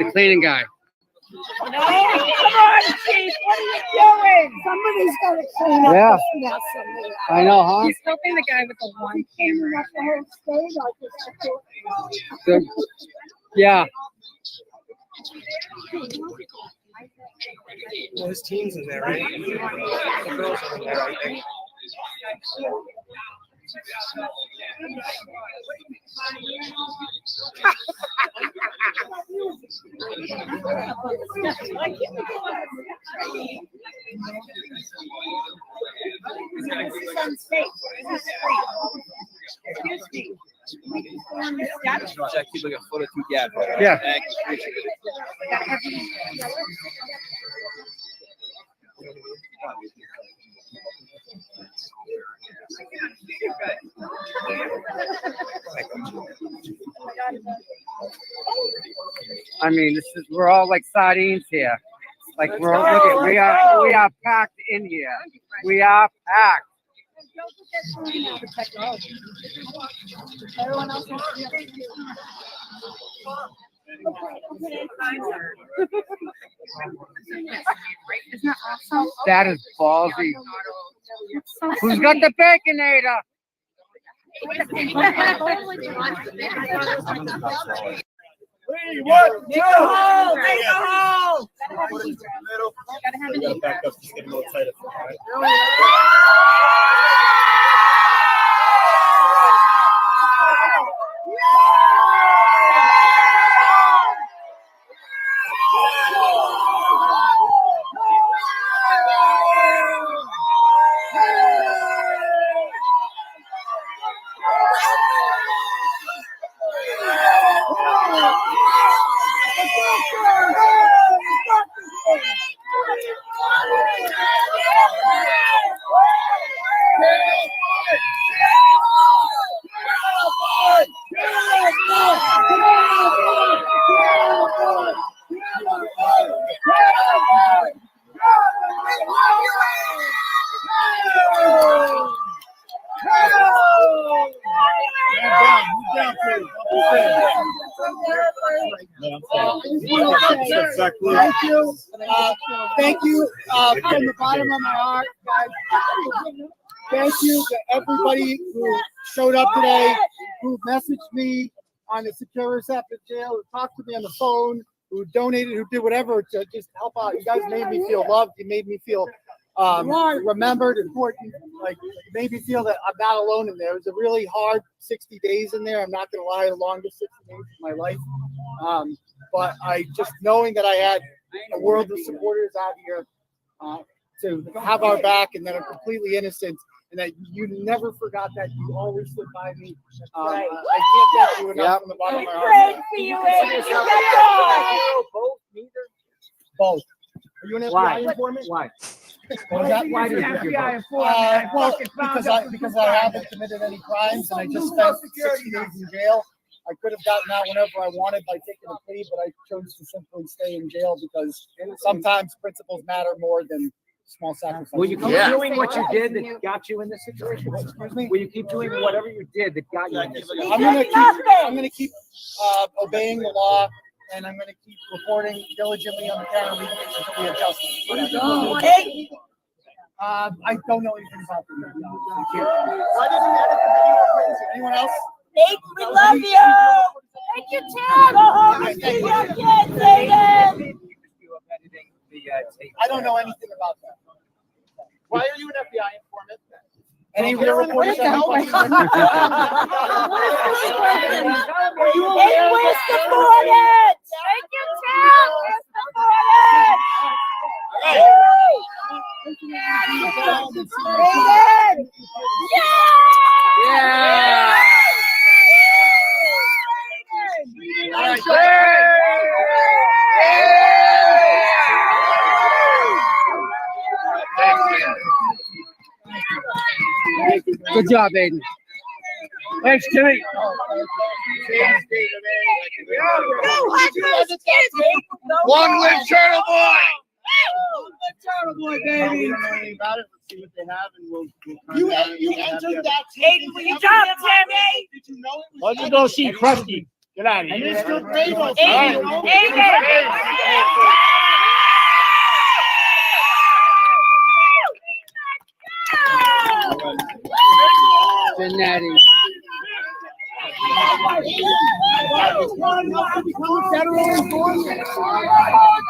The cleaning guy. No, come on, Chief. What are you doing? Somebody's got to clean up Yeah. this mess. I know, huh? He's helping the guy with the one camera. Good. Yeah. Well, his team's in there, right? The girls are in there, I think. Jack, keep like a photo too, yeah. Yeah. Thank you. Appreciate it. I mean, we're all like sardines here. Like we are packed in here. We are packed. That is ballsy. Who's got the Baconator? 3, 1, 2. Take a hole. Gotta have an Back up, just get a little tighter. Thank you from the bottom of my heart, guys. Thank you to everybody who showed up today, who messaged me on the secure reception jail, who talked to me on the phone, who donated, who did whatever to just help out. You guys made me feel loved. You made me feel remembered, important. Like, it made me feel that I'm not alone in there. It was a really hard 60 days in there. I'm not going to lie, the longest 60 days of my life. But I just knowing that I had a world of supporters out here to have our back, and that I'm completely innocent, and that you never forgot that. You always stood by me. I can't thank you enough from the bottom of my heart. Both. Are you an FBI informant? Why? Why do you think you're well, because I haven't committed any crimes, and I just spent 60 days in jail. I could have gotten out whenever I wanted by taking a plea, but I chose to simply stay in jail because sometimes principles matter more than small sacrifices. Will you keep doing what you did that got you in this situation? Excuse me? Will you keep doing whatever you did that got you in this situation? I'm gonna keep obeying the law, and I'm gonna keep reporting diligently on the camera until we have justice. I don't know anything about them. Why doesn't edit the video? Anyone else? Nate, we love you. Thank you, Tim. Go home and see your kids, Aiden. I don't know anything about that. Why are you an FBI informant? Any real reporters that help me? We're supported. Thank you, Tim. We're supported. Aiden. Yeah. Good job, Aiden. Thanks, Timmy. Long live Turtle Boy! Turtle Boy, baby. You entered that. Aiden, will you jump, Timmy? Did you know it was? Let's go see Krusty. Get out of here. And Mr. Rabel. Genetti.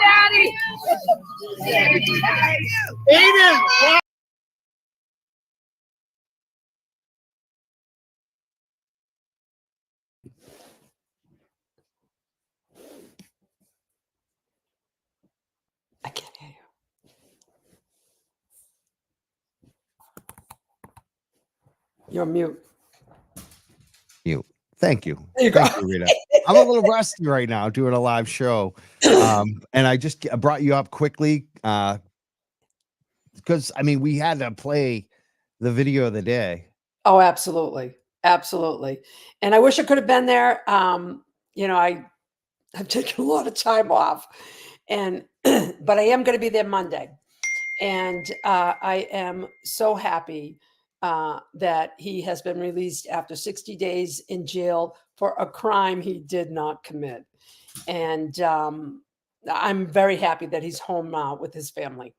Daddy! Aiden! I can't hear you. You're mute. You. Thank you. There you go. Thank you, Rita. I'm a little rusty right now doing a live show. And I just brought you up quickly because, I mean, we had to play the video of the day. Oh, absolutely. Absolutely. And I wish I could have been there. You know, I've taken a lot of time off and, but I am going to be there Monday. And I am so happy that he has been released after 60 days in jail for a crime he did not commit. And I'm very happy that he's home now with his family.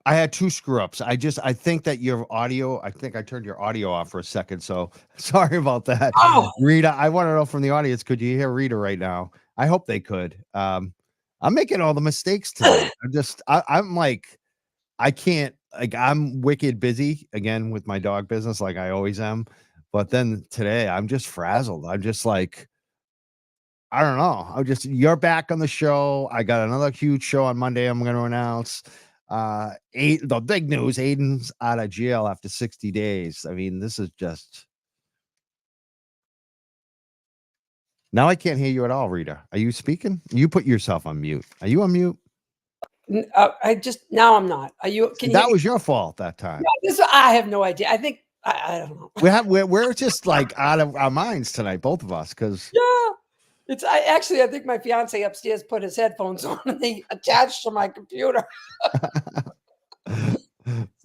I had 2 screw ups. I think that your audio, I think I turned your audio off for a second. So sorry about that. Oh. Rita, I want to know from the audience, could you hear Rita right now? I hope they could. I'm making all the mistakes today. I'm like, I can't, like, I'm wicked busy again with my dog business, like I always am. But then today I'm just frazzled. I'm just like, I don't know. You're back on the show. I got another huge show on Monday. I'm going to announce the big news. Aiden's out of jail after 60 days. I mean, this is just, now I can't hear you at all, Rita. Are you speaking? You put yourself on mute. Are you on mute? Now I'm not. Are you? That was your fault that time. No, I have no idea. I think I don't know. We're just like out of our minds tonight, both of us, because I think my fiance upstairs put his headphones on and they attached to my computer.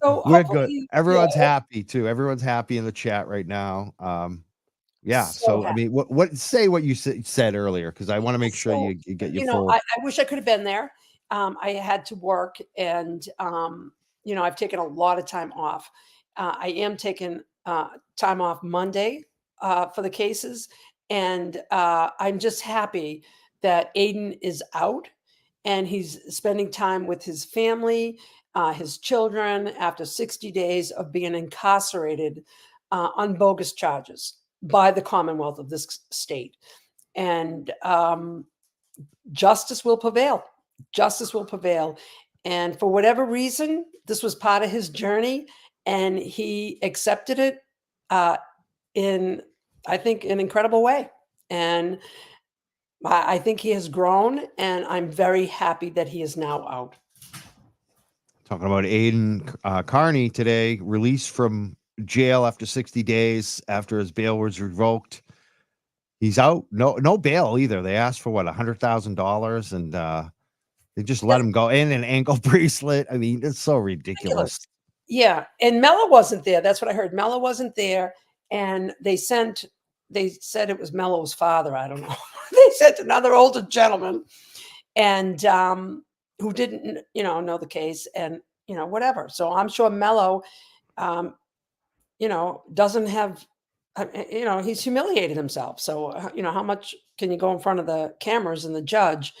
So we're good. Everyone's happy too. Everyone's happy in the chat right now. So I mean, say what you said earlier, because I want to make sure you get your full. I wish I could have been there. I had to work, and I've taken a lot of time off. I am taking time off Monday for the cases, and I'm just happy that Aiden is out and he's spending time with his family, his children, after 60 days of being incarcerated on bogus charges by the Commonwealth of this state. And justice will prevail. Justice will prevail. And for whatever reason, this was part of his journey, and he accepted it in, I think, an incredible way. And I think he has grown, and I'm very happy that he is now out. Talking about Aiden Carney today, released from jail after 60 days after his bail was revoked. He's out. No bail either. They asked for what, $100,000, and they just let him go in an ankle bracelet. I mean, it's so ridiculous. Yeah, and Mello wasn't there. That's what I heard. Mello wasn't there, and they said it was Mello's father. I don't know. They sent another older gentleman, and who didn't, know the case, and whatever. So I'm sure Mello, doesn't have, he's humiliated himself. So how much can you go in front of the cameras and the judge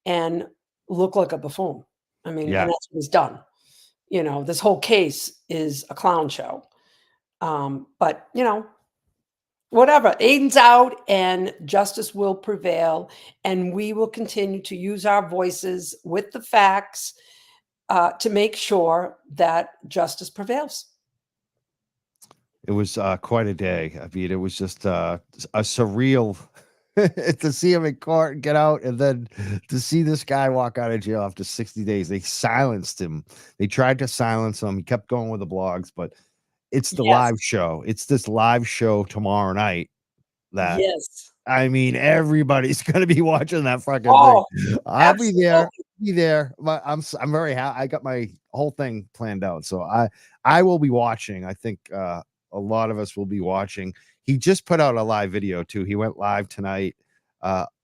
and look like a buffoon? I mean, and that's what he's done. This whole case is a clown show. But whatever, Aiden's out and justice will prevail, and we will continue to use our voices with the facts to make sure that justice prevails. It was quite a day. I mean, it was just a surreal to see him in court and get out, and then to see this guy walk out of jail after 60 days. They silenced him. They tried to silence him. He kept going with the blogs, but it's the live show. It's this live show tomorrow night that, I mean, everybody's going to be watching that fucking thing. I'll be there. But I'm very happy. I got my whole thing planned out. So I will be watching. I think a lot of us will be watching. He just put out a live video too. He went live tonight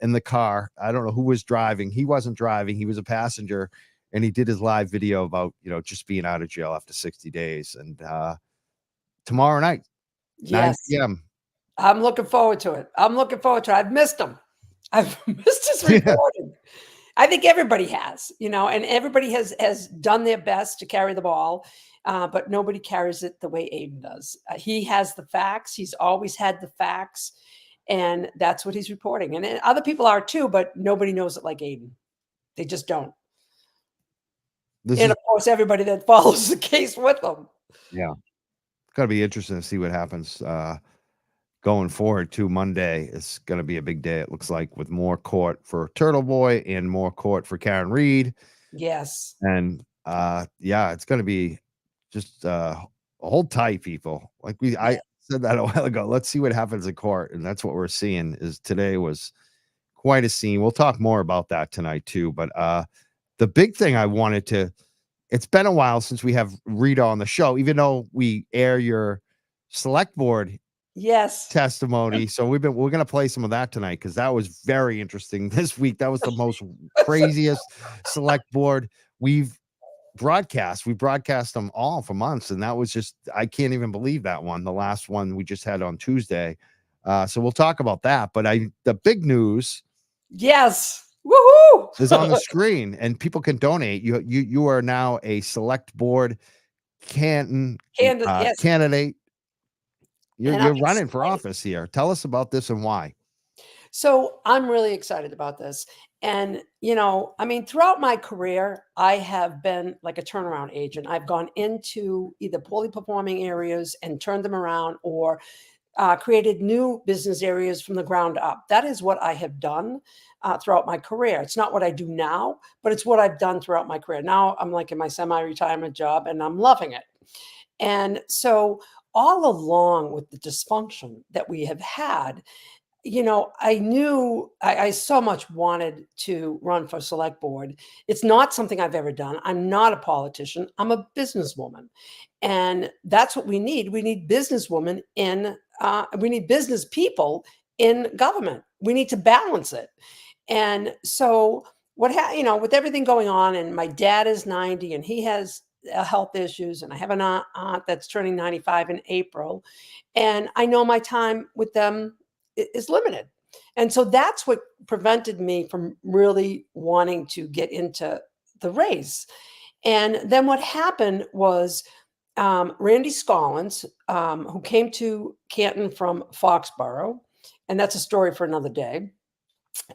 in the car. I don't know who was driving. He wasn't driving. He was a passenger, and he did his live video about, just being out of jail after 60 days. And tomorrow night, 9 Yes. p.m. I'm looking forward to it. I've missed him. I've missed his Yeah. reporting. I think everybody has, and everybody has done their best to carry the ball, but nobody carries it the way Aiden does. He has the facts. He's always had the facts, and that's what he's reporting. And other people are too, but nobody knows it like Aiden. They just don't. Of course, everybody that follows the case with them. Yeah. It's going to be interesting to see what happens going forward to Monday. It's going to be a big day, it looks like, with more court for Turtle Boy and more court for Karen Reed. Yes. And it's going to be just hold tight, people. I said that a while ago. Let's see what happens in court. And that's what we're seeing. Is today was quite a scene. We'll talk more about that tonight too. But the big thing I wanted to, it's been a while since we have Rita on the show, even though we air your select board testimony. So we're going to play some of that tonight, because that was very interesting this week. That was the most craziest select board we've broadcast. We broadcast them all for months, and that was just, I can't even believe that one, the last one we just had on Tuesday. So we'll talk about that. But the big news, woohoo, is on the screen, and people can donate. You are now a select board Canton candidate. You're running for office here. Tell us about this and why. So I'm really excited about this. And, throughout my career, I have been like a turnaround agent. I've gone into either poorly performing areas and turned them around, or created new business areas from the ground up. That is what I have done throughout my career. It's not what I do now, but it's what I've done throughout my career. Now I'm like in my semi-retirement job, and I'm loving it. And so all along with the dysfunction that we have had, I knew I so much wanted to run for select board. It's not something I've ever done. I'm not a politician. I'm a businesswoman. And that's what we need. We need businesswomen we need business people in government. We need to balance it. And so with everything going on, and my dad is 90 and he has health issues, and I have an aunt that's turning 95 in April. And I know my time with them is limited. And so that's what prevented me from really wanting to get into the race. And then what happened was Randy Scollins, who came to Canton from Foxborough, and that's a story for another day,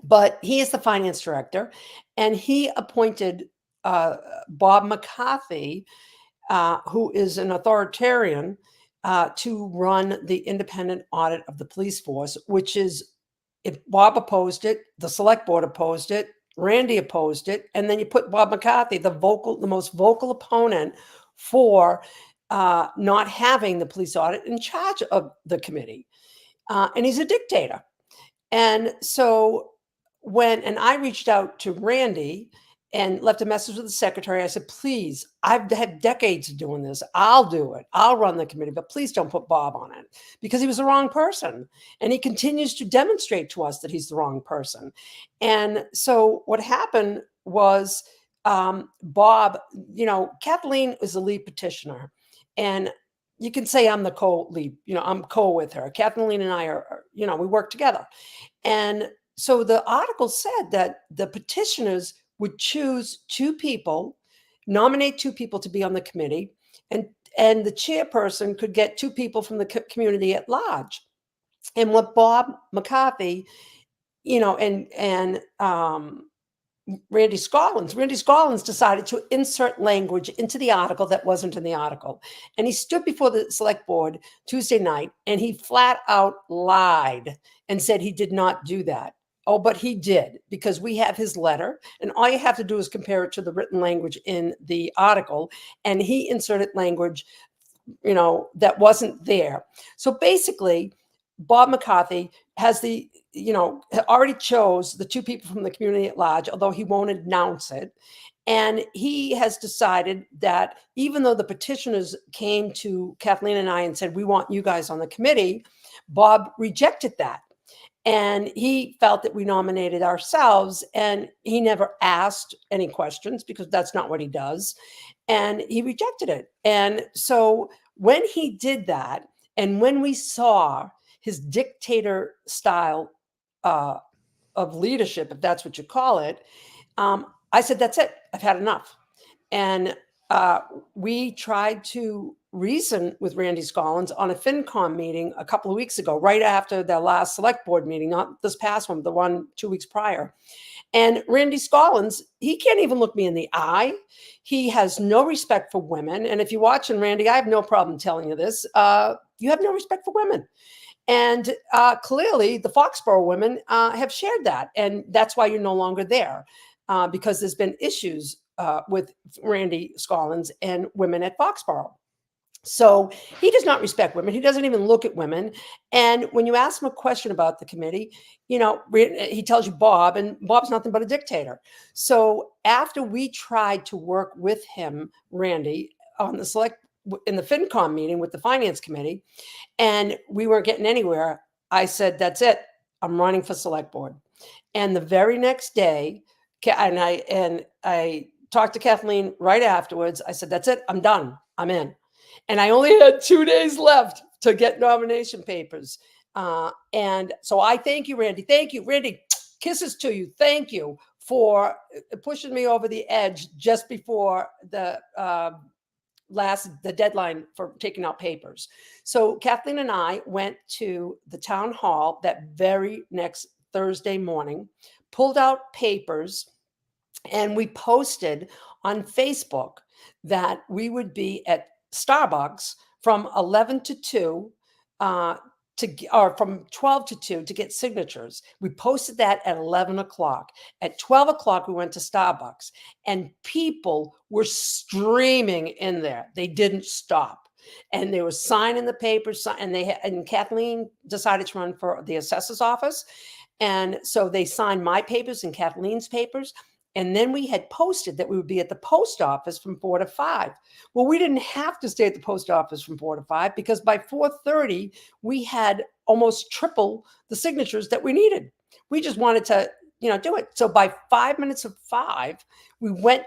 but he is the finance director, and he appointed Bob McCarthy, who is an authoritarian, to run the independent audit of the police force, which is, if Bob opposed it, the select board opposed it, Randy opposed it, and then you put Bob McCarthy, the most vocal opponent for not having the police audit, in charge of the committee. And he's a dictator. And so and I reached out to Randy and left a message with the secretary. I said, please, I've had decades of doing this. I'll do it. I'll run the committee, but please don't put Bob on it, because he was the wrong person. And he continues to demonstrate to us that he's the wrong person. And so what happened was Bob, Kathleen is the lead petitioner, and you can say I'm the co-lead, I'm with her. Kathleen and I are, we work together. And so the article said that the petitioners would choose nominate two people to be on the committee, and the chairperson could get two people from the community at large. And what Bob McCarthy, and Randy Scollins decided to insert language into the article that wasn't in the article. And he stood before the select board Tuesday night, and he flat out lied and said he did not do that. Oh, but he did, because we have his letter, and all you have to do is compare it to the written language in the article. And he inserted language, that wasn't there. So basically, Bob McCarthy has already chose the two people from the community at large, although he won't announce it. And he has decided that even though the petitioners came to Kathleen and I and said, we want you guys on the committee, Bob rejected that. And he felt that we nominated ourselves, and he never asked any questions because that's not what he does. And he rejected it. And so when he did that, and when we saw his dictator style of leadership, if that's what you call it, I said, that's it. I've had enough. And we tried to reason with Randy Scollins on a FinCom meeting a couple of weeks ago, right after the last select board meeting, not this past one, the one 2 weeks prior. And Randy Scollins, he can't even look me in the eye. He has no respect for women. And if you're watching, Randy, I have no problem telling you this. You have no respect for women. And clearly the Foxborough women have shared that. And that's why you're no longer there, because there's been issues with Randy Scollins and women at Foxborough. So he does not respect women. He doesn't even look at women. And when you ask him a question about the committee, he tells you Bob, and Bob's nothing but a dictator. So after we tried to work with him, Randy, on in the FinCom meeting with the finance committee, and we weren't getting anywhere, I said, that's it. I'm running for select board. And the very next day, and I talked to Kathleen right afterwards. I said, that's it. I'm done. I'm in. And I only had 2 days left to get nomination papers. And so I thank you, Randy. Thank you, Randy. Kisses to you. Thank you for pushing me over the edge just before the deadline for taking out papers. So Kathleen and I went to the town hall that very next Thursday morning, pulled out papers, and we posted on Facebook that we would be at Starbucks from 11 to 2 or from 12 to 2 to get signatures. We posted that at 11 o'clock. At 12 o'clock, we went to Starbucks, and people were streaming in there. They didn't stop. And they were signing the papers, and Kathleen decided to run for the assessor's office. And so they signed my papers and Kathleen's papers. And then we had posted that we would be at the post office from 4 to 5. Well, we didn't have to stay at the post office from 4 to 5 because by 4:30, we had almost triple the signatures that we needed. We just wanted to, do it. So by 5 minutes of 5, we went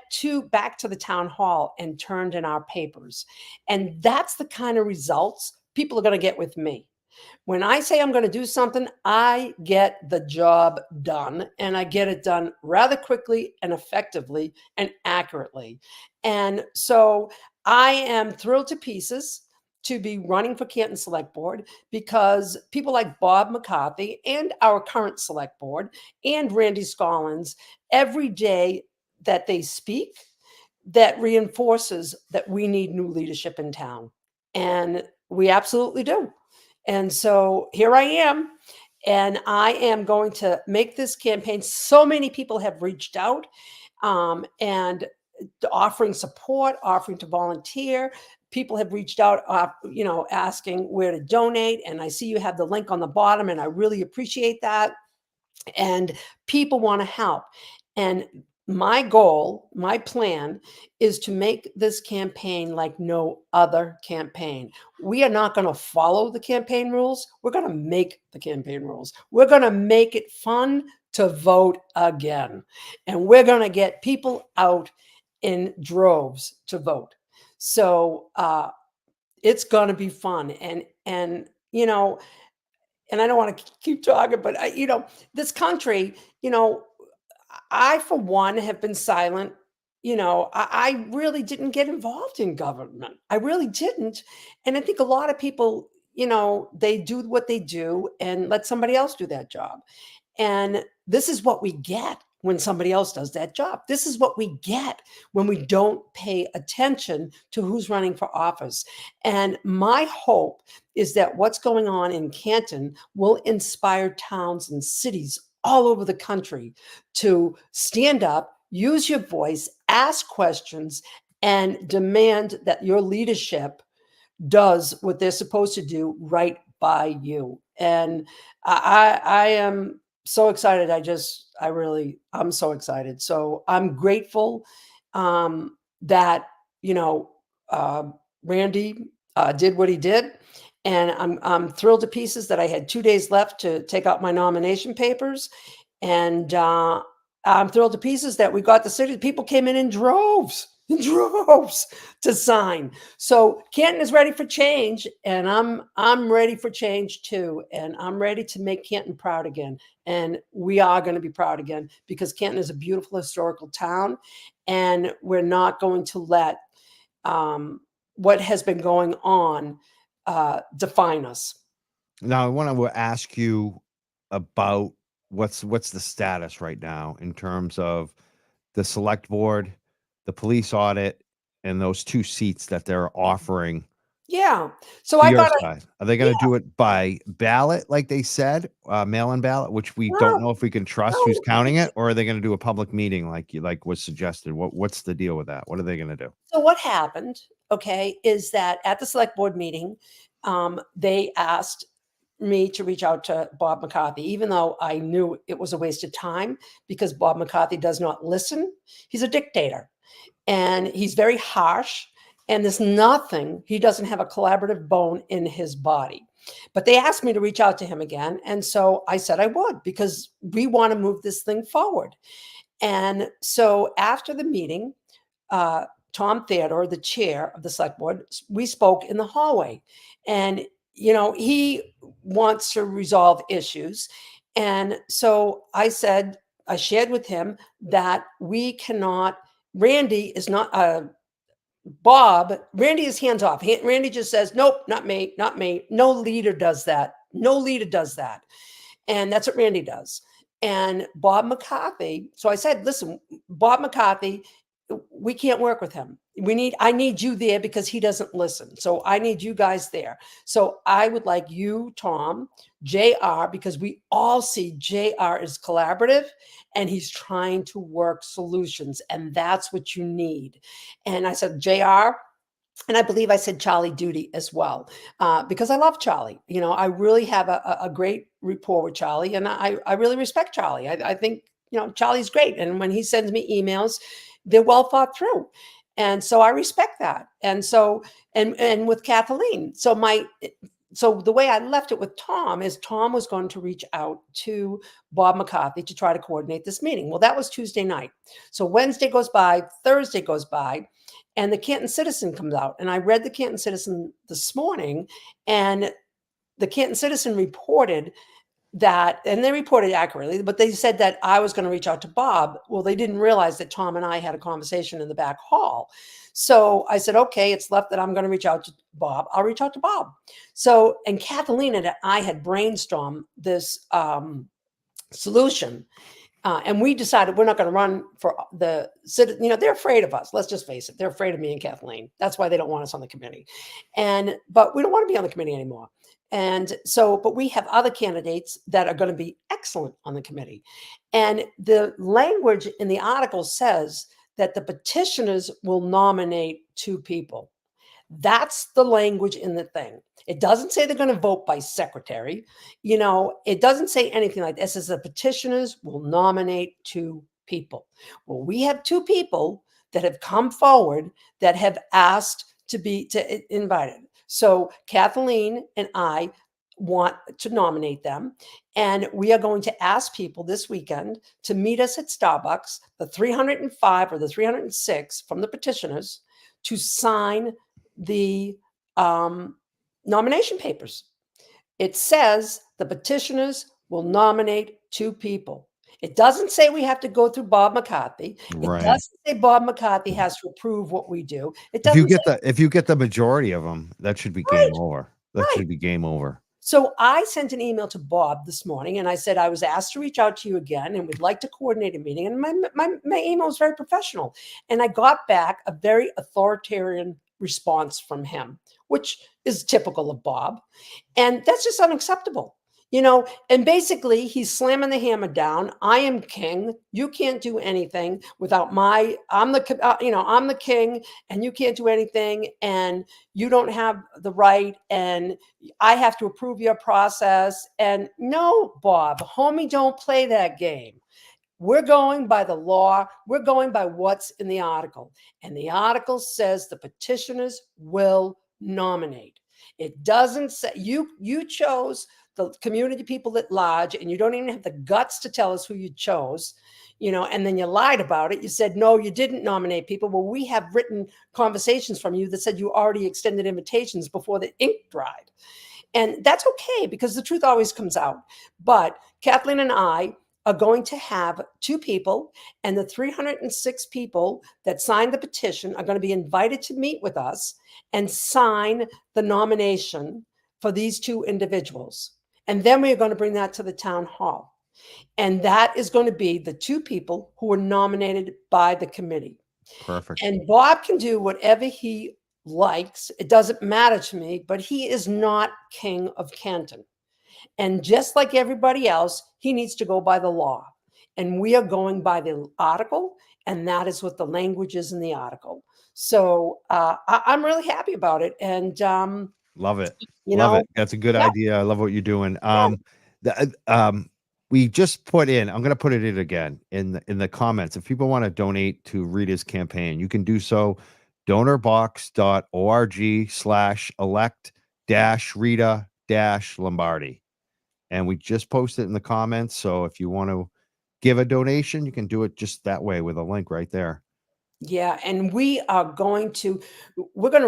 back to the town hall and turned in our papers. And that's the kind of results people are going to get with me. When I say I'm going to do something, I get the job done, and I get it done rather quickly and effectively and accurately. And so I am thrilled to pieces to be running for Canton Select Board because people like Bob McCarthy and our current Select Board and Randy Scollins, every day that they speak, that reinforces that we need new leadership in town. And we absolutely do. And so here I am, and I am going to make this campaign. So many people have reached out and offering support, offering to volunteer. People have reached out, asking where to donate. And I see you have the link on the bottom, and I really appreciate that. And people want to help. And my goal, my plan is to make this campaign like no other campaign. We are not going to follow the campaign rules. We're going to make the campaign rules. We're going to make it fun to vote again. And we're going to get people out in droves to vote. So it's going to be fun. And I don't want to keep talking, but this country, I, for one, have been silent. I really didn't get involved in government. I really didn't. And I think a lot of people, they do what they do and let somebody else do that job. And this is what we get when somebody else does that job. This is what we get when we don't pay attention to who's running for office. And my hope is that what's going on in Canton will inspire towns and cities all over the country to stand up, use your voice, ask questions, and demand that your leadership does what they're supposed to do right by you. And I am so excited. I'm so excited. So I'm grateful that, Randy did what he did. And I'm thrilled to pieces that I had 2 days left to take out my nomination papers. And I'm thrilled to pieces that we got the city. People came in droves, in droves to sign. So Canton is ready for change, and I'm ready for change too. And I'm ready to make Canton proud again. And we are going to be proud again because Canton is a beautiful historical town, and we're not going to let what has been going on define us. Now, I want to ask you about what's the status right now in terms of the select board, the police audit, and those 2 seats that they're offering Yeah. So to I your got side. Are they going to do it by ballot, like they said, mail-in ballot, which we don't know if we can trust who's counting it, or are they going to do a public meeting like was suggested? What's the deal with that? What are they going to do? So what happened, okay, is that at the select board meeting, they asked me to reach out to Bob McCarthy, even though I knew it was a waste of time because Bob McCarthy does not listen. He's a dictator and he's very harsh. And there's nothing, he doesn't have a collaborative bone in his body. But they asked me to reach out to him again. And so I said I would because we want to move this thing forward. And so after the meeting, Tom Theodore, the chair of the select board, we spoke in the hallway. And, he wants to resolve issues. And so I shared with him that we cannot, Randy is not, Randy is hands off. Randy just says, nope, not me, not me. No leader does that. No leader does that. And that's what Randy does. And Bob McCarthy. So I said, listen, Bob McCarthy, we can't work with him. I need you there because he doesn't listen. So I need you guys there. So I would like you, Tom, JR, because we all see JR is collaborative and he's trying to work solutions. And that's what you need. And I said, JR, and I believe I said Charlie Duty as well, because I love Charlie. I really have a great rapport with Charlie, and I really respect Charlie. I think, Charlie's great. And when he sends me emails, they're well thought through. And so I respect that. And so, and with Kathleen, so the way I left it with Tom is Tom was going to reach out to Bob McCarthy to try to coordinate this meeting. Well, that was Tuesday night. So Wednesday goes by, Thursday goes by, and the Canton Citizen comes out. And I read the Canton Citizen this morning, and the Canton Citizen reported that, and they reported accurately, but they said that I was going to reach out to Bob. Well, they didn't realize that Tom and I had a conversation in the back hall. So I said, okay, it's left that I'm going to reach out to Bob. I'll reach out to Bob. So, and Kathleen and I had brainstormed this solution. And we decided we're not going to run for the city. They're afraid of us. Let's just face it. They're afraid of me and Kathleen. That's why they don't want us on the committee. But we don't want to be on the committee anymore. And so, but we have other candidates that are going to be excellent on the committee. And the language in the article says that the petitioners will nominate 2 people. That's the language in the thing. It doesn't say they're going to vote by secretary. It doesn't say anything like this. It says the petitioners will nominate 2 people. Well, we have 2 people that have come forward that have asked to be invited. So Kathleen and I want to nominate them. And we are going to ask people this weekend to meet us at Starbucks, the 305 or the 306 from the petitioners, to sign the nomination papers. It says the petitioners will nominate 2 people. It doesn't say we have to go through Bob McCarthy. Right. It doesn't say Bob McCarthy has to approve what we do. It If doesn't. you get the majority of them, that should be game over. That should be game over. So I sent an email to Bob this morning, and I said I was asked to reach out to you again, and we'd like to coordinate a meeting. And my email was very professional, and I got back a very authoritarian response from him, which is typical of Bob, and that's just unacceptable. And basically he's slamming the hammer down. I am king. You can't do anything without I'm the king, and you can't do anything, and you don't have the right, and I have to approve your process. And no, Bob, homie, don't play that game. We're going by the law. We're going by what's in the article. And the article says the petitioners will nominate. It doesn't say you chose the community people at large, and you don't even have the guts to tell us who you chose, and then you lied about it. You said, no, you didn't nominate people. Well, we have written conversations from you that said you already extended invitations before the ink dried. And that's okay, because the truth always comes out. But Kathleen and I are going to have 2 people, and the 306 people that signed the petition are going to be invited to meet with us and sign the nomination for these 2 individuals. And then we are going to bring that to the town hall. And that is going to be the 2 people who were nominated by the committee. Perfect. And Bob can do whatever he likes. It doesn't matter to me, but he is not king of Canton. And just like everybody else, he needs to go by the law. And we are going by the article, and that is what the language is in the article. So I'm really happy about it. And Love it. you Love know, it. That's a good yeah. idea. I love what you're doing. We just put in, I'm going to put it in again in the comments. If people want to donate to Rita's campaign, you can do so. donorbox.org/elect-Rita-Lombardi. And we just posted it in the comments. So if you want to give a donation, you can do it just that way with a link right there. Yeah, and we're going to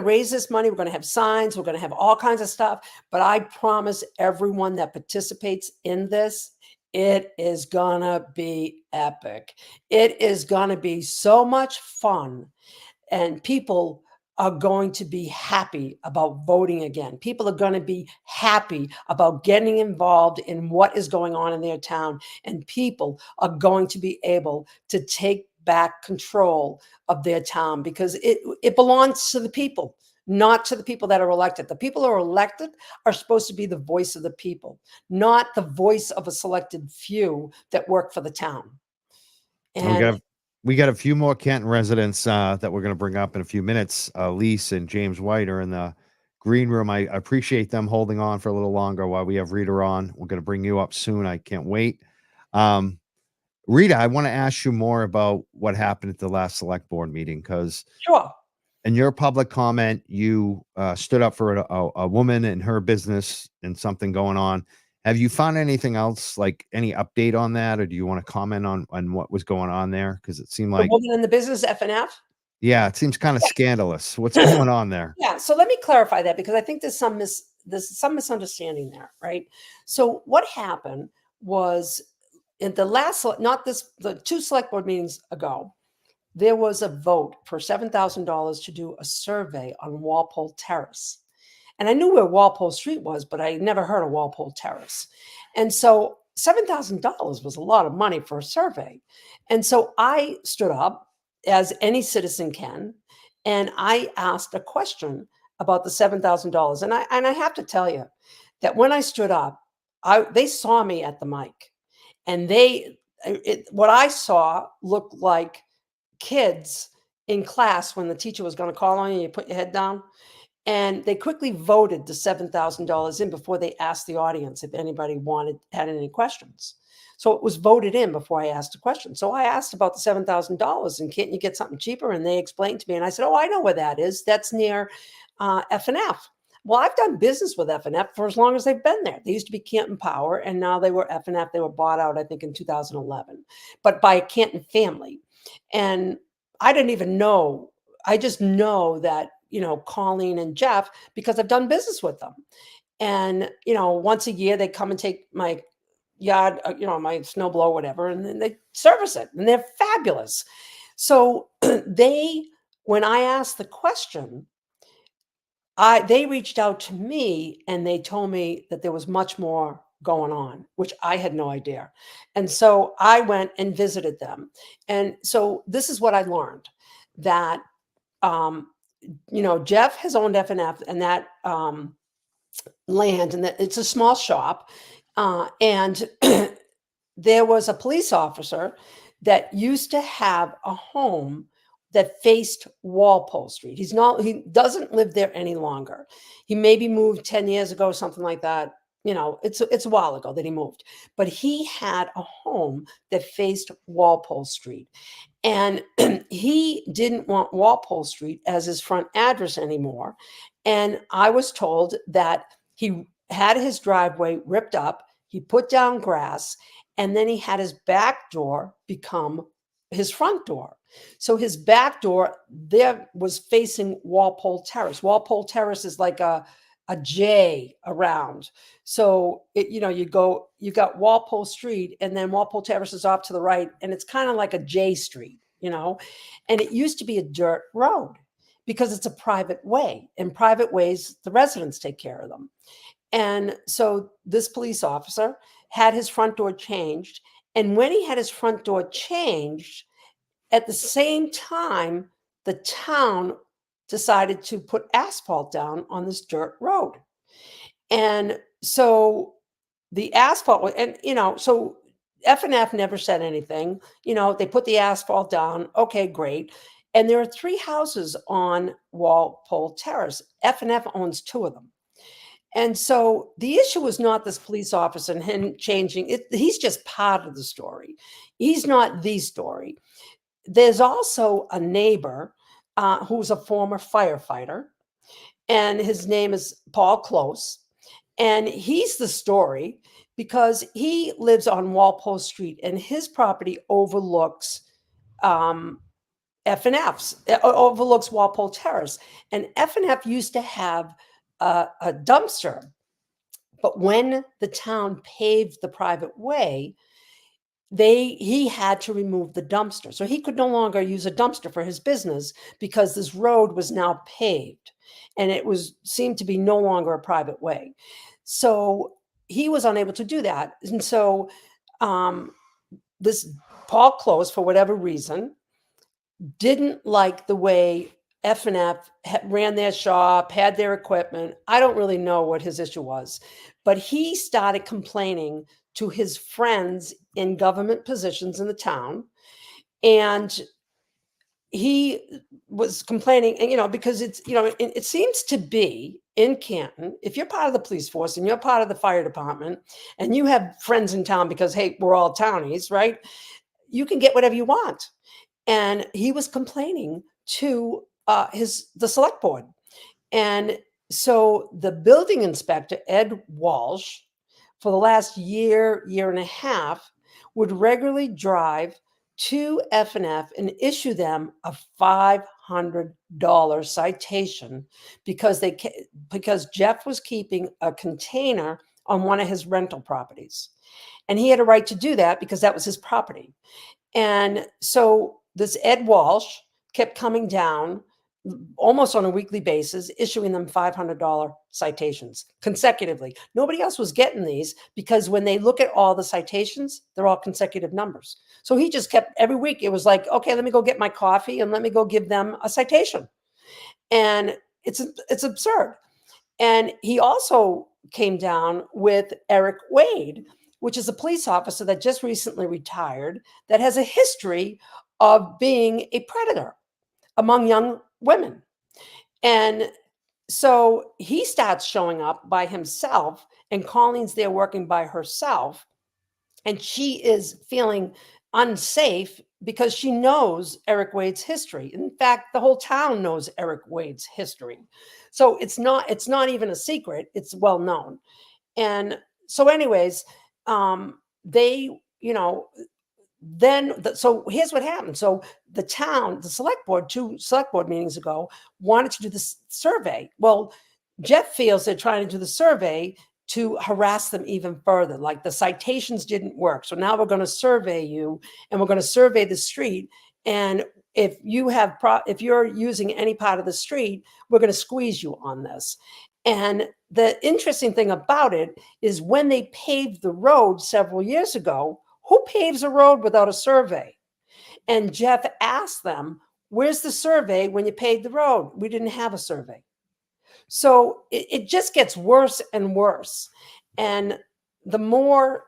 raise this money. We're going to have signs. We're going to have all kinds of stuff. But I promise everyone that participates in this, it is going to be epic. It is going to be so much fun. And people are going to be happy about voting again. People are going to be happy about getting involved in what is going on in their town. And people are going to be able to take back control of their town, because it belongs to the people, not to the people that are elected. The people who are elected are supposed to be the voice of the people, not the voice of a selected few that work for the town. And we got a few more Canton residents that we're going to bring up in a few minutes. Lise and James White are in the green room. I appreciate them holding on for a little longer while we have Rita on. We're going to bring you up soon. I can't wait. Rita, I want to ask you more about what happened at the last select board meeting, because sure. In your public comment, you stood up for a woman and her business and something going on. Have you found anything else, like any update on that, or do you want to comment on what was going on there? Because it seemed like the woman in the business FNF. Yeah, it seems kind of scandalous. What's going on there? Yeah, so let me clarify that, because I think there's some misunderstanding there, right? So what happened was, in the last, the 2 select board meetings ago, there was a vote for $7,000 to do a survey on Walpole Terrace. And I knew where Walpole Street was, but I never heard of Walpole Terrace. And so $7,000 was a lot of money for a survey. And so I stood up, as any citizen can, and I asked a question about the $7,000. And I have to tell you that when I stood up, they saw me at the mic, and what I saw looked like kids in class when the teacher was going to call on you, you put your head down. And they quickly voted the $7,000 in before they asked the audience if anybody had any questions. So it was voted in before I asked a question. So I asked about the $7,000 and can't you get something cheaper? And they explained to me, and I said, oh, I know where that is. That's near FNF. Well, I've done business with FNF for as long as they've been there. They used to be Canton Power, and now they were FNF. They were bought out, I think, in 2011, but by a Canton family. And I didn't even know. I just know that, Colleen and Jeff, because I've done business with them. And, once a year they come and take my yard, my snowblower, whatever, and then they service it, and they're fabulous. So when I asked the question, they reached out to me and they told me that there was much more going on, which I had no idea. And so I went and visited them. And so this is what I learned, that, Jeff has owned FNF and that land, and that it's a small shop. And there was a police officer that used to have a home that faced Walpole Street. He doesn't live there any longer. He maybe moved 10 years ago, something like that. it's a while ago that he moved, but he had a home that faced Walpole Street. And he didn't want Walpole Street as his front address anymore. And I was told that he had his driveway ripped up, he put down grass, and then he had his back door become his front door. So his back door there was facing Walpole Terrace. Walpole Terrace is like a J around. So you got Walpole Street, and then Walpole Terrace is off to the right, and it's kind of like a J street, and it used to be a dirt road because it's a private way, and private ways, the residents take care of them. And so this police officer had his front door changed. And when he had his front door changed, at the same time, the town decided to put asphalt down on this dirt road. And so the asphalt, and so F&F never said anything. They put the asphalt down. Okay, great. And there are 3 houses on Walpole Terrace. F&F owns 2 of them. And so the issue was not this police officer and him changing it. He's just part of the story. He's not the story. There's also a neighbor who's a former firefighter, and his name is Paul Close. And he's the story because he lives on Walpole Street, and his property overlooks F&F's, overlooks Walpole Terrace. And F&F used to have a dumpster, but when the town paved the private way, he had to remove the dumpster. So he could no longer use a dumpster for his business because this road was now paved, and it seemed to be no longer a private way. So he was unable to do that. And so this Paul Close, for whatever reason, didn't like the way F&F ran their shop, had their equipment. I don't really know what his issue was, but he started complaining to his friends in government positions in the town. And he was complaining, and because it seems to be in Canton, if you're part of the police force and you're part of the fire department and you have friends in town because, hey, we're all townies, right? You can get whatever you want. And he was complaining to the select board. And so the building inspector, Ed Walsh, for the last year and a half, would regularly drive to F&F and issue them a $500 citation because Jeff was keeping a container on one of his rental properties. And he had a right to do that because that was his property. And so this Ed Walsh kept coming down almost on a weekly basis, issuing them $500 citations consecutively. Nobody else was getting these because when they look at all the citations, they're all consecutive numbers. So he just kept, every week, it was like, okay, let me go get my coffee and let me go give them a citation. And it's absurd. And he also came down with Eric Wade, which is a police officer that just recently retired, that has a history of being a predator among young women. And so he starts showing up by himself, and Colleen's there working by herself. And she is feeling unsafe because she knows Eric Wade's history. In fact, the whole town knows Eric Wade's history. So it's not even a secret. It's well known. And so anyways, so here's what happened. So the town, the select board, 2 select board meetings ago, wanted to do this survey. Well, Jeff feels they're trying to do the survey to harass them even further. Like the citations didn't work. So now we're going to survey you, and we're going to survey the street. And if you're using any part of the street, we're going to squeeze you on this. And the interesting thing about it is when they paved the road several years ago, who paves a road without a survey? And Jeff asked them, where's the survey when you paved the road? We didn't have a survey. So it just gets worse and worse. And the more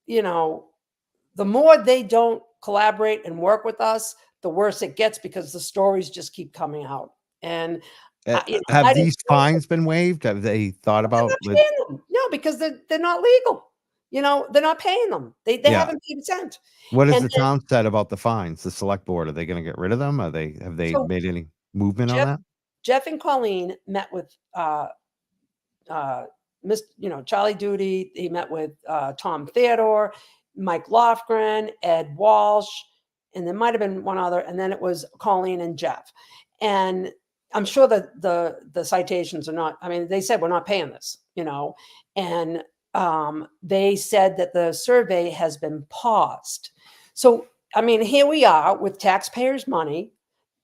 they don't collaborate and work with us, the worse it gets because the stories just keep coming out. And Have I these didn't know. fines been waived? Have they thought They're about? not paying them. No, because they're not legal. They're not paying them. They Yeah. haven't paid a cent. What has And the then, town said about the fines? The select board, are they going to get rid of them? Have they so made any movement on Jeff that? Jeff and Colleen met with Charlie Duty. He met with Tom Theodore, Mike Lofgren, Ed Walsh, and there might have been one other, and then it was Colleen and Jeff. And I'm sure that the citations are not. I mean, they said we're not paying this, and they said that the survey has been paused. So I mean, here we are with taxpayers' money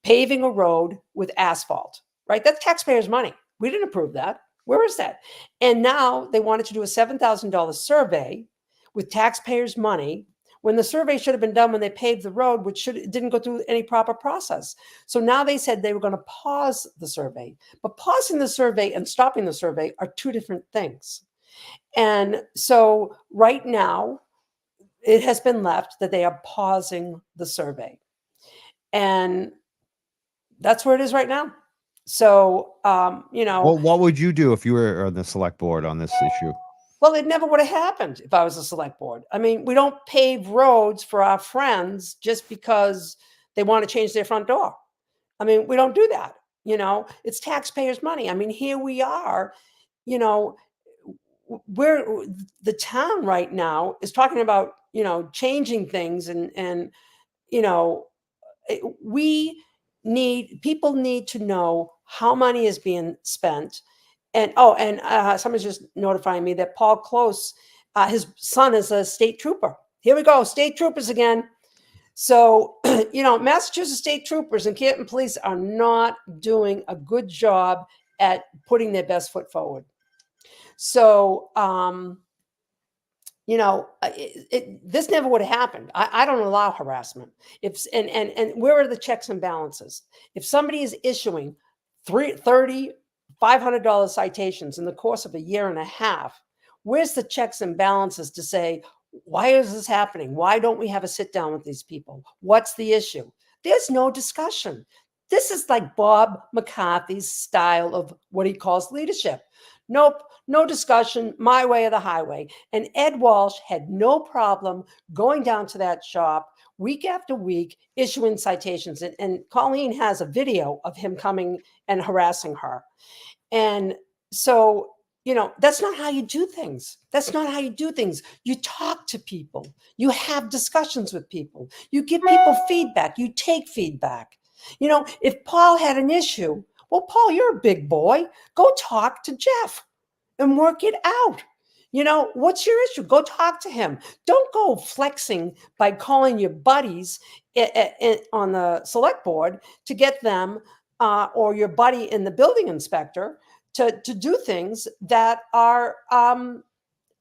paving a road with asphalt, right? That's taxpayers' money. We didn't approve that. Where is that? And now they wanted to do a $7,000 survey with taxpayers' money when the survey should have been done when they paved the road, which didn't go through any proper process. So now they said they were going to pause the survey. But pausing the survey and stopping the survey are two different things. And so right now, it has been left that they are pausing the survey. And that's where it is right now. So, Well, what would you do if you were on the select board on this issue? well, it never would have happened if I was a select board. I mean, we don't pave roads for our friends just because they want to change their front door. I mean, we don't do that. It's taxpayers' money. I mean, here we are, where the town right now is talking about, changing things and people need to know how money is being spent. And someone's just notifying me that Paul Close, his son is a state trooper. Here we go, state troopers again. So, Massachusetts state troopers and Canton police are not doing a good job at putting their best foot forward. So, this never would have happened. I don't allow harassment. And where are the checks and balances? If somebody is issuing $500 citations in the course of a year and a half, where's the checks and balances to say, why is this happening? Why don't we have a sit down with these people? What's the issue? There's no discussion. This is like Bob McCarthy's style of what he calls leadership. Nope, no discussion, my way or the highway. And Ed Walsh had no problem going down to that shop week after week, issuing citations. And Colleen has a video of him coming and harassing her. And so, that's not how you do things. That's not how you do things. You talk to people. You have discussions with people. You give people feedback. You take feedback. If Paul had an issue, well, Paul, you're a big boy. Go talk to Jeff and work it out. What's your issue? Go talk to him. Don't go flexing by calling your buddies on the select board to get them or your buddy in the building inspector to do things that are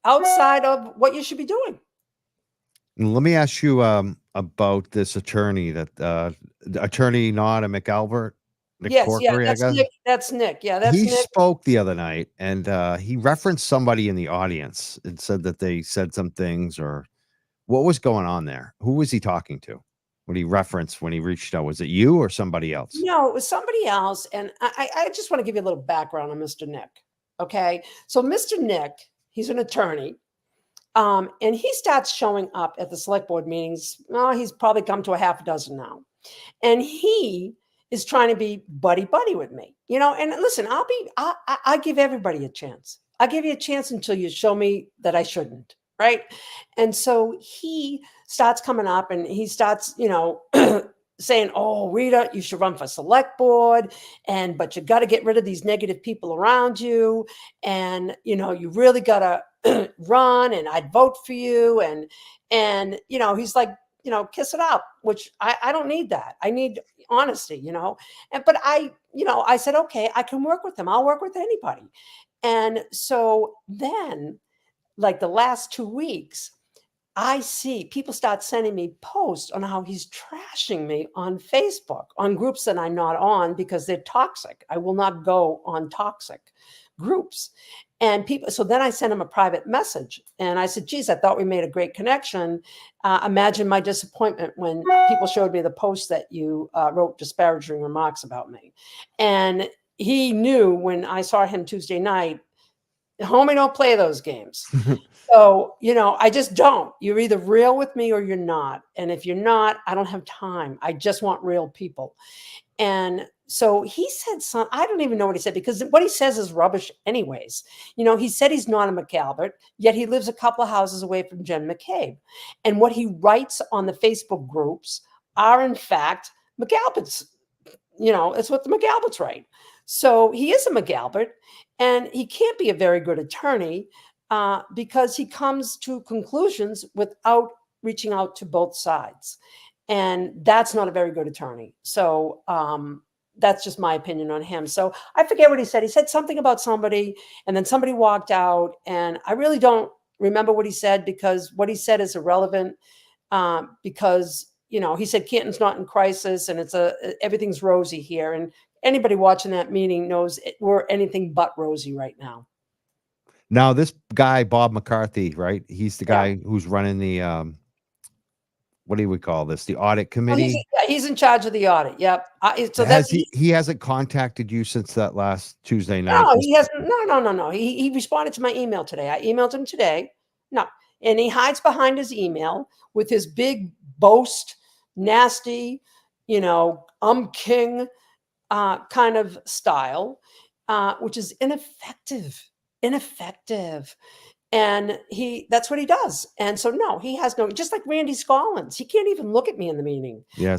outside of what you should be doing. Let me ask you about this attorney attorney Nod and McAlbert. Yes, Corkery, that's I guess. Nick. That's Nick. Yeah, that's He Nick. spoke the other night, and he referenced somebody in the audience and said that they said some things, or what was going on there? Who was he talking to? When he reached out, was it you or somebody else? No, it was somebody else. And I just want to give you a little background on Mr. Nick. Okay. So Mr. Nick, he's an attorney. And he starts showing up at the select board meetings. Oh, he's probably come to a half a dozen now. And he is trying to be buddy with me, and listen, I give everybody a chance. I'll give you a chance until you show me that I shouldn't. Right. And so he starts coming up and he starts, saying, oh, Rita, you should run for select board. But you got to get rid of these negative people around you. And, you really got to run and I'd vote for you. And, he's like, kiss it up, which I don't need that. I need honesty, but I said, okay, I can work with him. I'll work with anybody. And so then, like the last 2 weeks, I see people start sending me posts on how he's trashing me on Facebook, on groups that I'm not on because they're toxic. I will not go on toxic groups. And so then I sent him a private message and I said, geez, I thought we made a great connection. Imagine my disappointment when people showed me the post that you wrote disparaging remarks about me. And he knew when I saw him Tuesday night, homie, don't play those games. So, I just don't. You're either real with me or you're not. And if you're not, I don't have time. I just want real people. And so he said I don't even know what he said, because what he says is rubbish anyways. He said he's not a McAlbert, yet he lives a couple of houses away from Jen McCabe. And what he writes on the Facebook groups are in fact McAlbert's. It's what the McAlberts write. So he is a McAlbert, and he can't be a very good attorney because he comes to conclusions without reaching out to both sides. And that's not a very good attorney. So that's just my opinion on him. So I forget what he said. He said something about somebody, and then somebody walked out. And I really don't remember what he said, because what he said is irrelevant, because, he said Canton's not in crisis and everything's rosy here. And anybody watching that meeting knows we're anything but rosy right now. Now, this guy, Bob McCarthy, right? He's the guy who's running the, what do we call this? The audit committee. He's in charge of the audit. Yep. So he hasn't contacted you since that last Tuesday night? No, he hasn't. No. He responded to my email today. I emailed him today. No. And he hides behind his email with his big boast, nasty, I'm king kind of style, which is ineffective. And that's what he does. And so, no, he has just like Randy Scollins. He can't even look at me in the meeting. Yeah.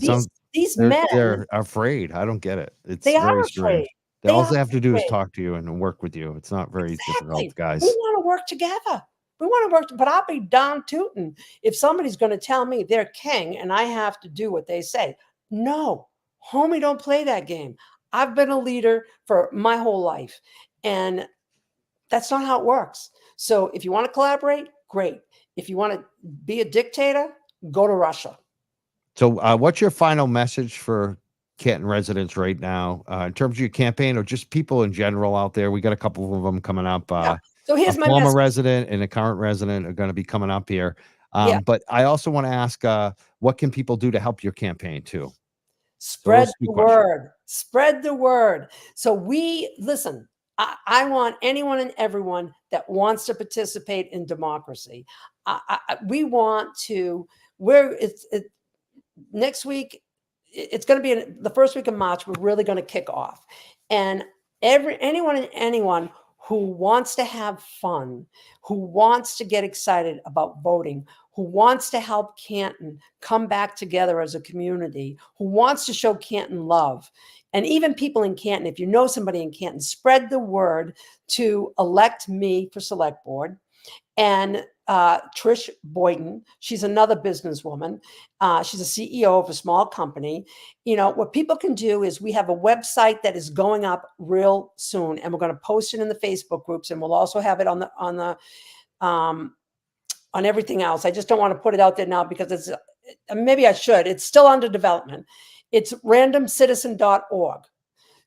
These men. They're afraid. I don't get it. They are afraid. All they have to do is talk to you and work with you. It's not very difficult, guys. We want to work together. But I'll be darn tootin' if somebody's going to tell me they're king and I have to do what they say. No, homie, don't play that game. I've been a leader for my whole life, and that's not how it works. So if you want to collaborate, great. If you want to be a dictator, go to Russia. So what's your final message for Canton residents right now, in terms of your campaign, or just people in general out there? We got a couple of them coming up. So here's my former message. resident and a current resident are going to be coming up here. But I also want to ask, what can people do to help your campaign too? Spread the word. Spread the word. So listen, I want anyone and everyone that wants to participate in democracy. We want to, next week, it's going to be the first week of March. We're really going to kick off. And anyone who wants to have fun, who wants to get excited about voting, who wants to help Canton come back together as a community, who wants to show Canton love, and even people in Canton, if you know somebody in Canton, spread the word to elect me for select board. And Trish Boyden, she's another businesswoman. She's a CEO of a small company. What people can do is we have a website that is going up real soon, and we're going to post it in the Facebook groups, and we'll also have it on everything else. I just don't want to put it out there now because maybe I should. It's still under development. It's randomcitizen.org.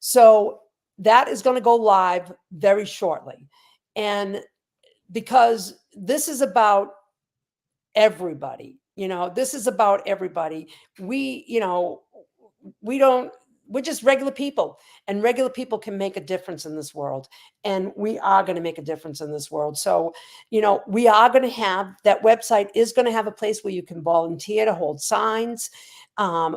So that is going to go live very shortly. And because this is about everybody, this is about everybody. We're just regular people, and regular people can make a difference in this world. And we are going to make a difference in this world. So, we are going to have, that website is going to have a place where you can volunteer to hold signs.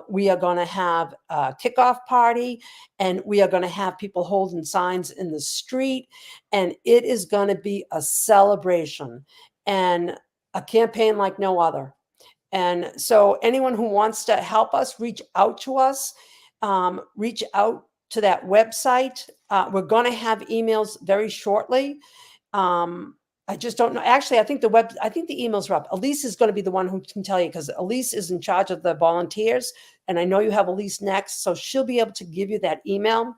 We are going to have a kickoff party, and we are going to have people holding signs in the street. And it is going to be a celebration and a campaign like no other. And so anyone who wants to help us, reach out to us, reach out to that website. We're going to have emails very shortly. I just don't know. Actually, I think the emails are up. Elise is going to be the one who can tell you, because Elise is in charge of the volunteers. And I know you have Elise next, so she'll be able to give you that email.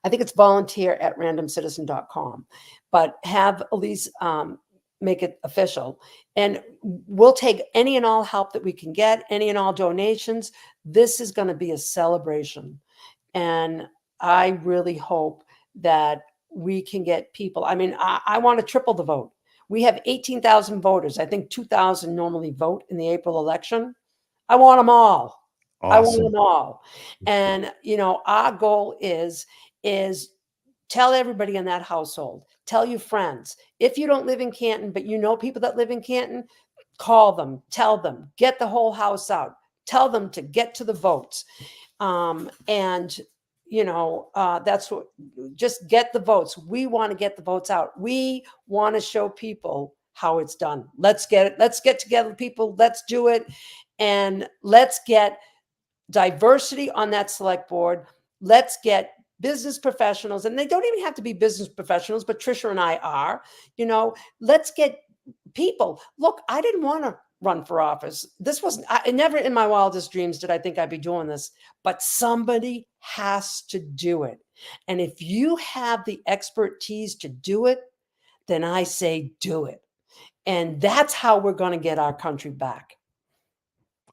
I think it's volunteer@randomcitizen.com, but have Elise make it official. And we'll take any and all help that we can get, any and all donations. This is going to be a celebration. And I really hope that we can get people. I mean, I want to triple the vote. We have 18,000 voters. I think 2,000 normally vote in the April election. I want them all. Awesome. I want them all. And, our goal is is tell everybody in that household, tell your friends. If you don't live in Canton, but you know people that live in Canton, call them, tell them, get the whole house out, tell them to get to the votes. And that's what, just get the votes. We want to get the votes out. We want to show people how it's done. Let's get together, people. Let's do it. And let's get diversity on that select board. Let's get business professionals, and they don't even have to be business professionals, but Trisha and I are, let's get people. Look, I didn't want to run for office. This wasn't, I never in my wildest dreams did I think I'd be doing this, but somebody has to do it. And if you have the expertise to do it, then I say do it. And that's how we're going to get our country back.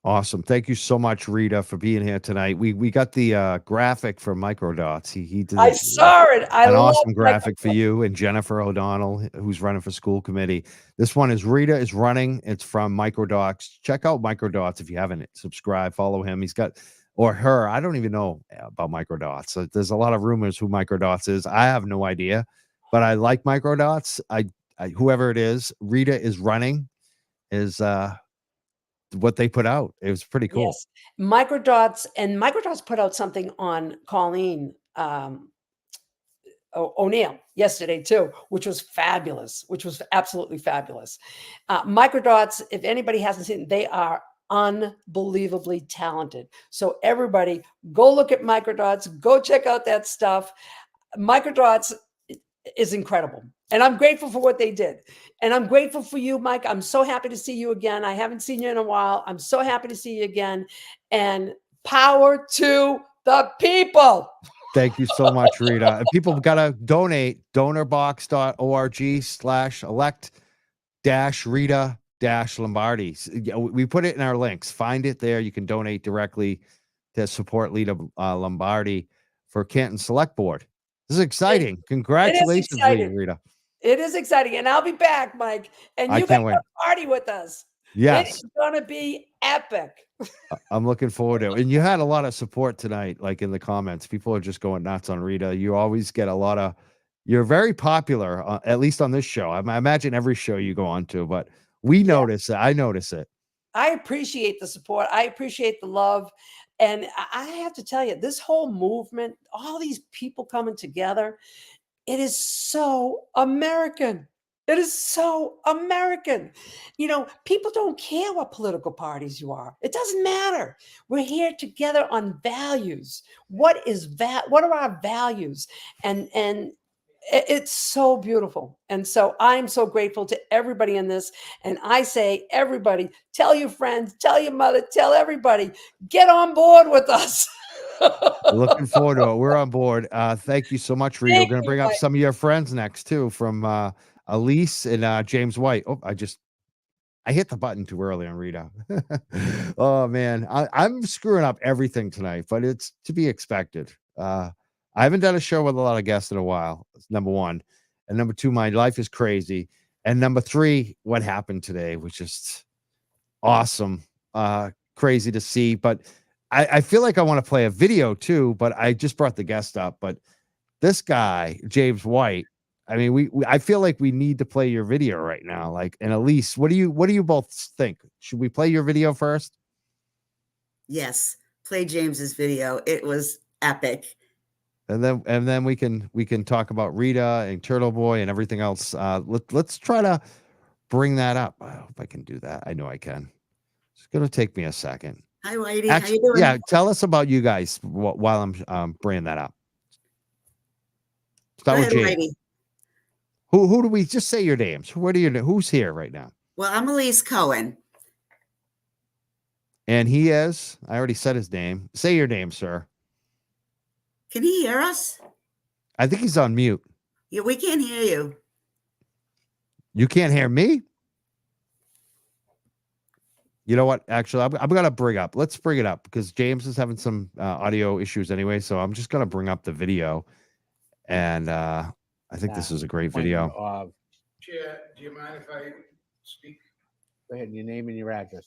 Awesome. Thank you so much, Rita, for being here tonight. We got the graphic from Microdots. He did I saw it. an awesome graphic for you and Jennifer O'Donnell, who's running for school committee. This one is Rita is running. It's from Microdots. Check out Microdots if you haven't. Subscribe, follow him. He's got, or her. I don't even know about Microdots. So there's a lot of rumors who Microdots is. I have no idea, but I like Microdots. I whoever it is, Rita is running is what they put out. It was pretty cool. Yes. Microdots put out something on Colleen O'Neill yesterday too, which was fabulous, which was absolutely fabulous. Microdots, if anybody hasn't seen, they are unbelievably talented. So everybody go look at Microdots, go check out that stuff. Microdots is incredible. And I'm grateful for what they did. And I'm grateful for you, Mike. I'm so happy to see you again. I haven't seen you in a while. I'm so happy to see you again. And power to the people. Thank you so much, Rita. And people got to donate, donorbox.org/elect-Rita-Lombardi. We put it in our links. Find it there. You can donate directly to support Rita Lombardi for Canton Select Board. This is exciting. Congratulations, Rita. It is exciting. And I'll be back, Mike. And you better party with us. Yes. It's going to be epic. I'm looking forward to it. And you had a lot of support tonight, like in the comments. People are just going nuts on Rita. You always get a lot of, you're very popular, at least on this show. I imagine every show you go on to, but we notice it. I notice it. I appreciate the support. I appreciate the love. And I have to tell you, this whole movement, all these people coming together, it is so American. It is so American. People don't care what political parties you are. It doesn't matter. We're here together on values. What are our values? And it's so beautiful. And so I'm so grateful to everybody in this. And I say, everybody, tell your friends, tell your mother, tell everybody, get on board with us. Looking forward to it. We're on board. Thank you so much, Rita. We're going to bring up some of your friends next too, from Elise and James White. Oh, I hit the button too early on Rita. Oh man, I'm screwing up everything tonight, but it's to be expected. I haven't done a show with a lot of guests in a while. That's number one. And number two, my life is crazy. And number three, what happened today was just awesome. Crazy to see. But I feel like I want to play a video too, but I just brought the guest up. But this guy, James White, I mean, I feel like we need to play your video right now. Like, and Elise, what do you both think? Should we play your video first? Yes, play James's video. It was epic. And then we can talk about Rita and Turtle Boy and everything else. Let's try to bring that up. I hope I can do that. I know I can. It's going to take me a second. Hi, Whitey. How you doing? Yeah, tell us about you guys while I'm bringing that up. Start with James. Whitey. Who do we just say your names? Who's here right now? Well, I'm Elise Cohen. And he is, I already said his name. Say your name, sir. Can he hear us? I think he's on mute. Yeah, we can't hear you. You can't hear me? You know what? Actually, I'm going to let's bring it up because James is having some audio issues anyway. So I'm just going to bring up the video. And I think this is a great video. Chair, do you mind if I speak? Go ahead, your name and your address.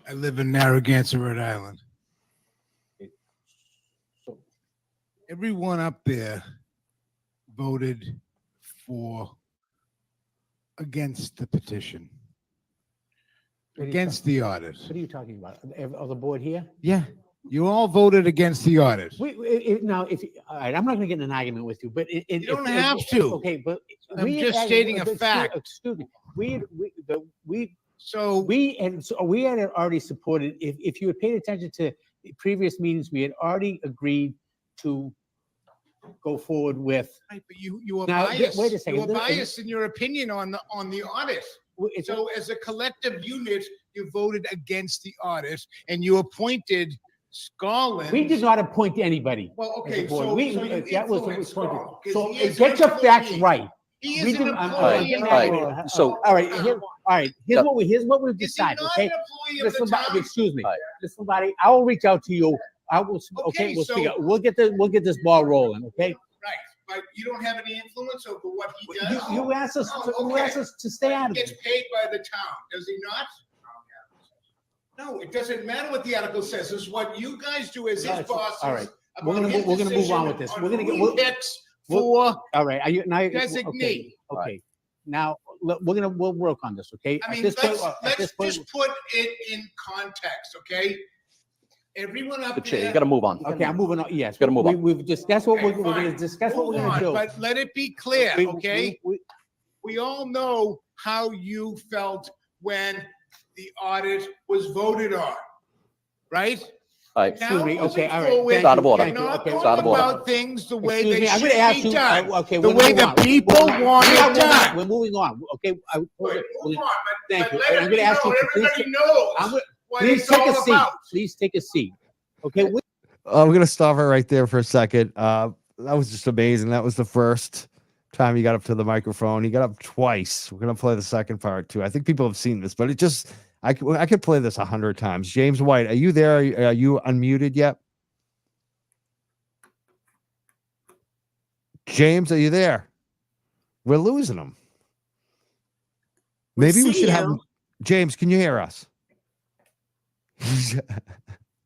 I live in Narragansett, Rhode Island. everyone up there voted against the petition, against the audit. What are you talking about? Of the board here? Yeah, you all voted against the audit. Now, all right, I'm not going to get in an argument with you, but You don't have to. Okay, but I'm just stating a fact. Excuse me. We had already supported. If you had paid attention to previous meetings, we had already agreed to go forward with. Right, but you were Now, biased. wait a second. You were biased in your opinion on the audit. So as a collective unit, you voted against the audit and you appointed Scarlett. We did not appoint anybody. Well, okay, Board. so That was the appointed. So he is get an your facts employee. right. He We is an didn't- employee. So- all right, here's what we've Is he decided. not Okay, an employee of the somebody, town? excuse me, Right. somebody. I will reach out to you. I will. Okay, we'll so- figure. We'll get this ball rolling. Okay. Right, but you don't have any influence over what he You, does? you asked us. Oh, You okay. asked us to stay out of He gets it. paid by the town, does he not? No, it doesn't matter what the article says. It's what you guys do as his All right, bosses. all right. about We're gonna his move on decision with this. on We're gonna get- who we'll- he picks we'll- for. All right. Are you now? Designee. Okay. Now we'll work on this. Okay. I At mean, this point- at let's this point- just put it in context, okay? Everyone up The chair, you there. got to move on. Okay, I'm moving on. Yes, Gotta move on. We've discussed what Okay, we're going to fine. discuss. What we're Move going on, to do. but let it be clear, We- okay? we- We all know how you felt when the audit was voted on, right? All right. Now, me, moving okay, all right, forward, thank It's out of you, order. we're thank you, not okay. going It's out of order. about things the way Excuse they me, I'm should gonna ask be you. done. Okay, The we're way moving the on. people want Yeah, it done. We're moving on. Okay, Wait, move on, thank but you. let I'm it gonna be ask you known, to please everybody knows what please it's take a all seat. about. Please take a seat. Okay. I'm gonna stop it right there for a second. That was just amazing. That was the first time he got up to the microphone. He got up twice. We're gonna play the second part too. I think people have seen this, but it just I could play this 100 times. James White, are you there? Are you unmuted yet? James, are you there? We're losing him. Maybe we see should have you. James. Can you hear us?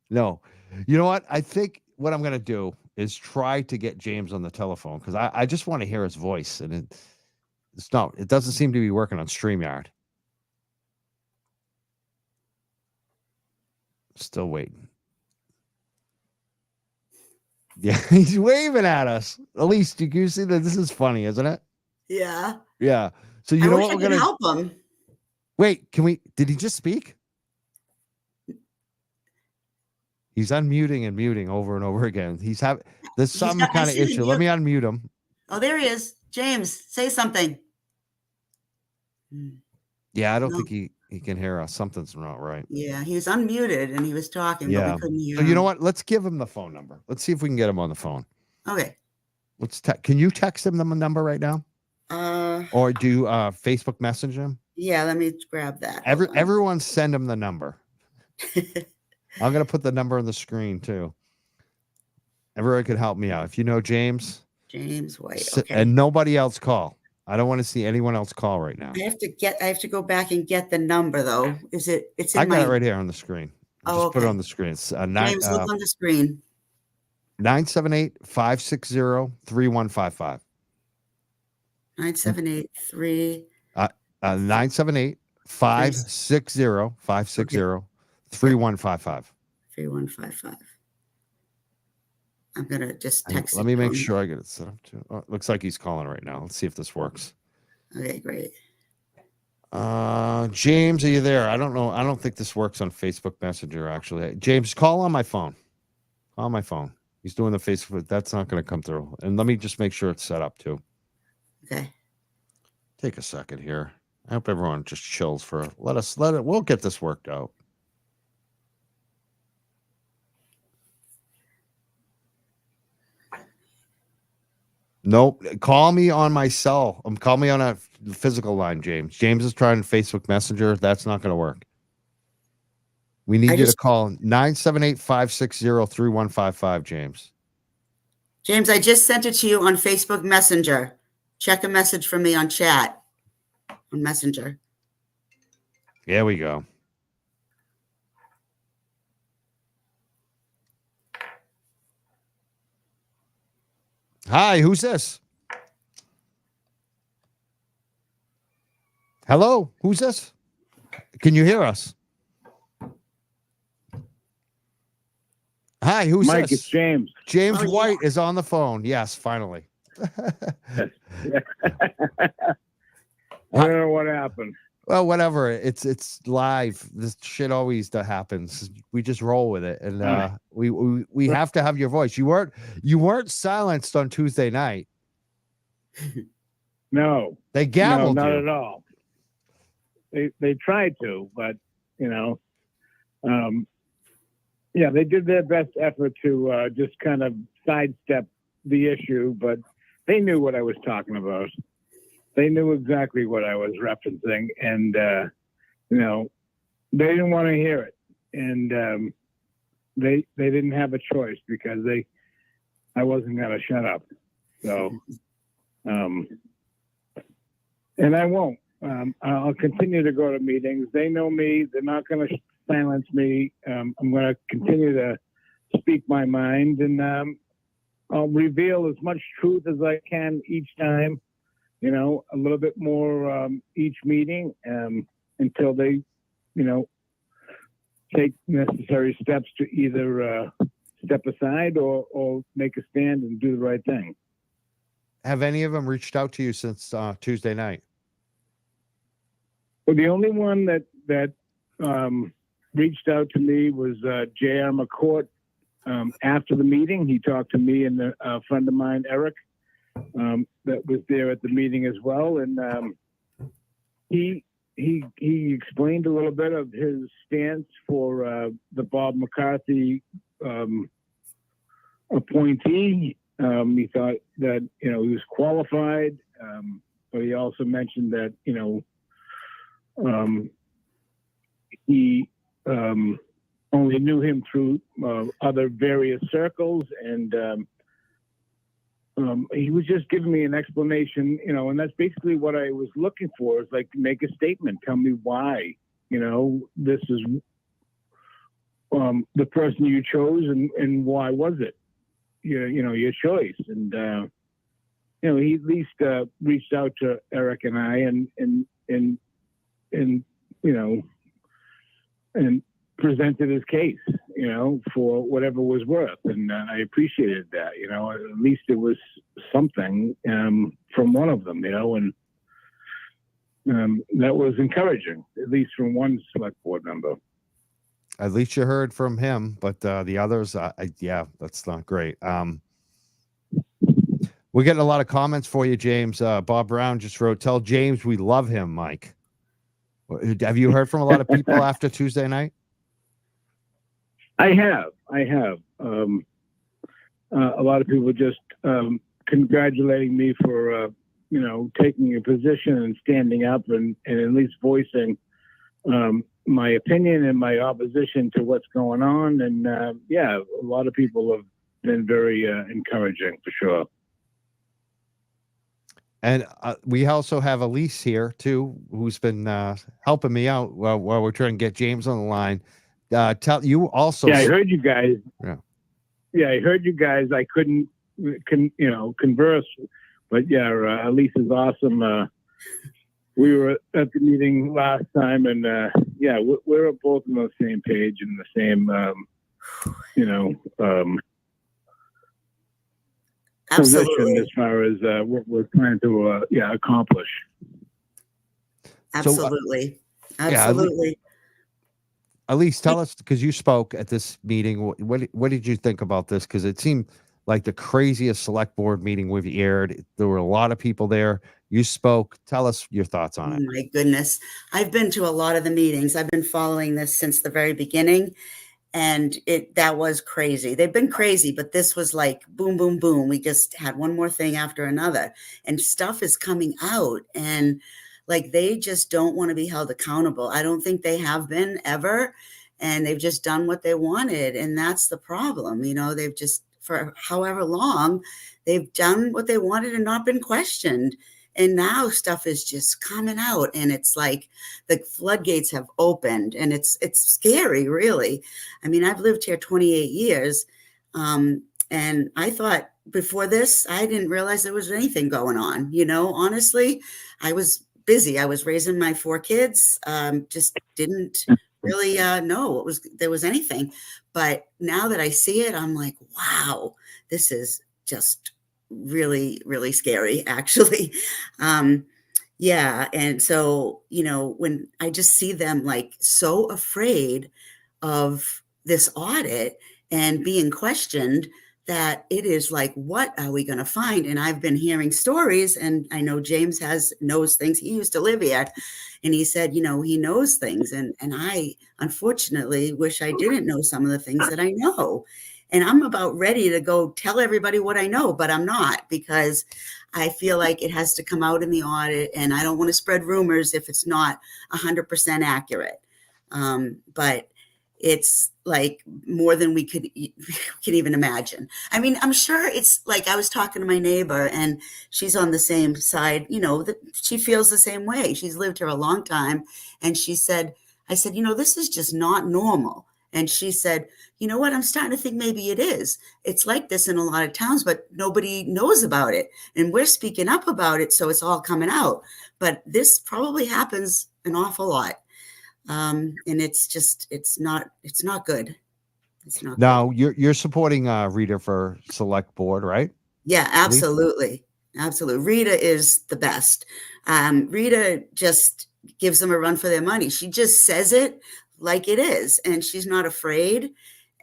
No. You know what? I think what I'm going to do is try to get James on the telephone because I just want to hear his voice. And it doesn't seem to be working on StreamYard. Still waiting. Yeah, he's waving at us. At least you can see that this is funny, isn't it? Yeah. Yeah. So you I know wish what I we're could going to help him. wait. Did he just speak? He's unmuting and muting over and over again. There's some got- I kind of see the issue. Let me unmute him. Oh, there he is. James, say something. Yeah, I don't No. think he can hear us. Something's not right. Yeah, he was unmuted and he was talking, Yeah. but we couldn't hear So you know him. what? Let's give him the phone number. Let's see if we can get him on the phone. Okay. Can you text him the number right now, Uh, or do Facebook message him? yeah, let me grab that. Hold on. Everyone send him the number. I'm gonna put the number on the screen too. Everyone could help me out. If you know James, James White. Okay. and nobody else call. I don't want to see anyone else call right now. I have to go back and get the number though. It's in I got my, it right here on the screen. Oh, Just put it okay. on the screen. It's James, look on the screen. 978-560-3155. 9783. 978-560-3155. 3155. I'm gonna just text. Let it me to make him. sure I get it set up too. Oh, it looks like he's calling right now. Let's see if this works. Okay, great. James, are you there? I don't know. I don't think this works on Facebook Messenger, actually. James, call on my phone. Call on my phone. He's doing the Facebook. That's not going to come through. And let me just make sure it's set up too. Okay. Take a second here. I hope everyone just chills for we'll get this worked out. Nope. Call me on my cell. Call me on a physical line, James. James is trying Facebook Messenger. That's not going to work. We need you to call 978-560-3155, James. James, I just sent it to you on Facebook Messenger. Check a message from me on chat on Messenger. There we go. Hi, who's this? Hello, who's this? Can you hear us? Hi, who's Mike, this? it's James. James Oh, yeah. White is on the phone. Yes, finally. I don't know what happened. Well, whatever. It's live. This shit always happens. We just roll with it, and we have to have your voice. You weren't silenced on Tuesday night. No, They no, gavelled not you. at all. They tried to, but yeah, they did their best effort to just kind of sidestep the issue, but they knew what I was talking about. They knew exactly what I was referencing, and they didn't want to hear it, and they didn't have a choice because I wasn't going to shut up. So, and I won't. I'll continue to go to meetings. They know me. They're not going to silence me. I'm going to continue to speak my mind, and I'll reveal as much truth as I can each time. A little bit more each meeting until they, take necessary steps to either step aside or make a stand and do the right thing. Have any of them reached out to you since Tuesday night? Well, the only one that reached out to me was J.R. McCourt. After the meeting, he talked to me and a friend of mine, Eric, that was there at the meeting as well, and he explained a little bit of his stance for the Bob McCarthy appointee. He thought that he was qualified, but he also mentioned that he only knew him through other various circles, and he was just giving me an explanation, and that's basically what I was looking for, is like, make a statement, tell me why, this is the person you chose, and why was it, your choice. And he at least reached out to Eric and I, and presented his case, for whatever was worth. And I appreciated that, at least it was something from one of them, and that was encouraging, at least from one select board member. At least you heard from him, but the others, yeah, that's not great. We're getting a lot of comments for you, James. Bob Brown just wrote, "Tell James we love him, Mike." Have you heard from a lot of people after Tuesday night? I have. A lot of people just congratulating me for taking a position and standing up and at least voicing my opinion and my opposition to what's going on. And yeah, a lot of people have been very encouraging, for sure. And we also have Elise here too, who's been helping me out while we're trying to get James on the line. Tell you also. Yeah, I heard you guys. Yeah, I heard you guys. I couldn't, converse, but yeah, Elise is awesome. We were at the meeting last time, and yeah, we're both on the same page and the same, position as far as what we're trying to accomplish. Absolutely. Absolutely. Elise, tell us, because you spoke at this meeting, what did you think about this? Because it seemed like the craziest select board meeting we've aired. There were a lot of people there. You spoke. Tell us your thoughts on it. Oh my goodness. I've been to a lot of the meetings. I've been following this since the very beginning. And that was crazy. They've been crazy, but this was like boom, boom, boom. We just had one more thing after another, and stuff is coming out, and like they just don't want to be held accountable. I don't think they have been ever, and they've just done what they wanted, and that's the problem. They've just, for however long, they've done what they wanted and not been questioned. And now stuff is just coming out, and it's like the floodgates have opened, and it's scary, really. I mean, I've lived here 28 years, and I thought before this, I didn't realize there was anything going on. You know, honestly, I was busy. I was raising my 4 kids. Just didn't really know there was anything. But now that I see it, I'm like, wow, this is just really, really scary, actually. Yeah. And so, you know, when I just see them like so afraid of this audit and being questioned, that it is like, what are we going to find? And I've been hearing stories, and I know James knows things. He used to live here, and he said, you know, he knows things. And I unfortunately wish I didn't know some of the things that I know. And I'm about ready to go tell everybody what I know, but I'm not, because I feel like it has to come out in the audit, and I don't want to spread rumors if it's not 100% accurate. But it's like more than we can even imagine. I mean, I'm sure it's like, I was talking to my neighbor, and she's on the same side, you know, that she feels the same way. She's lived here a long time. And she said, I said, you know, this is just not normal. And she said, you know what, I'm starting to think maybe it is. It's like this in a lot of towns, but nobody knows about it. And we're speaking up about it, so it's all coming out. But this probably happens an awful lot. And it's not good. It's not Now you're supporting Rita for select board, right? Yeah, absolutely. Absolutely. Rita is the best. Rita just gives them a run for their money. She just says it like it is, and she's not afraid,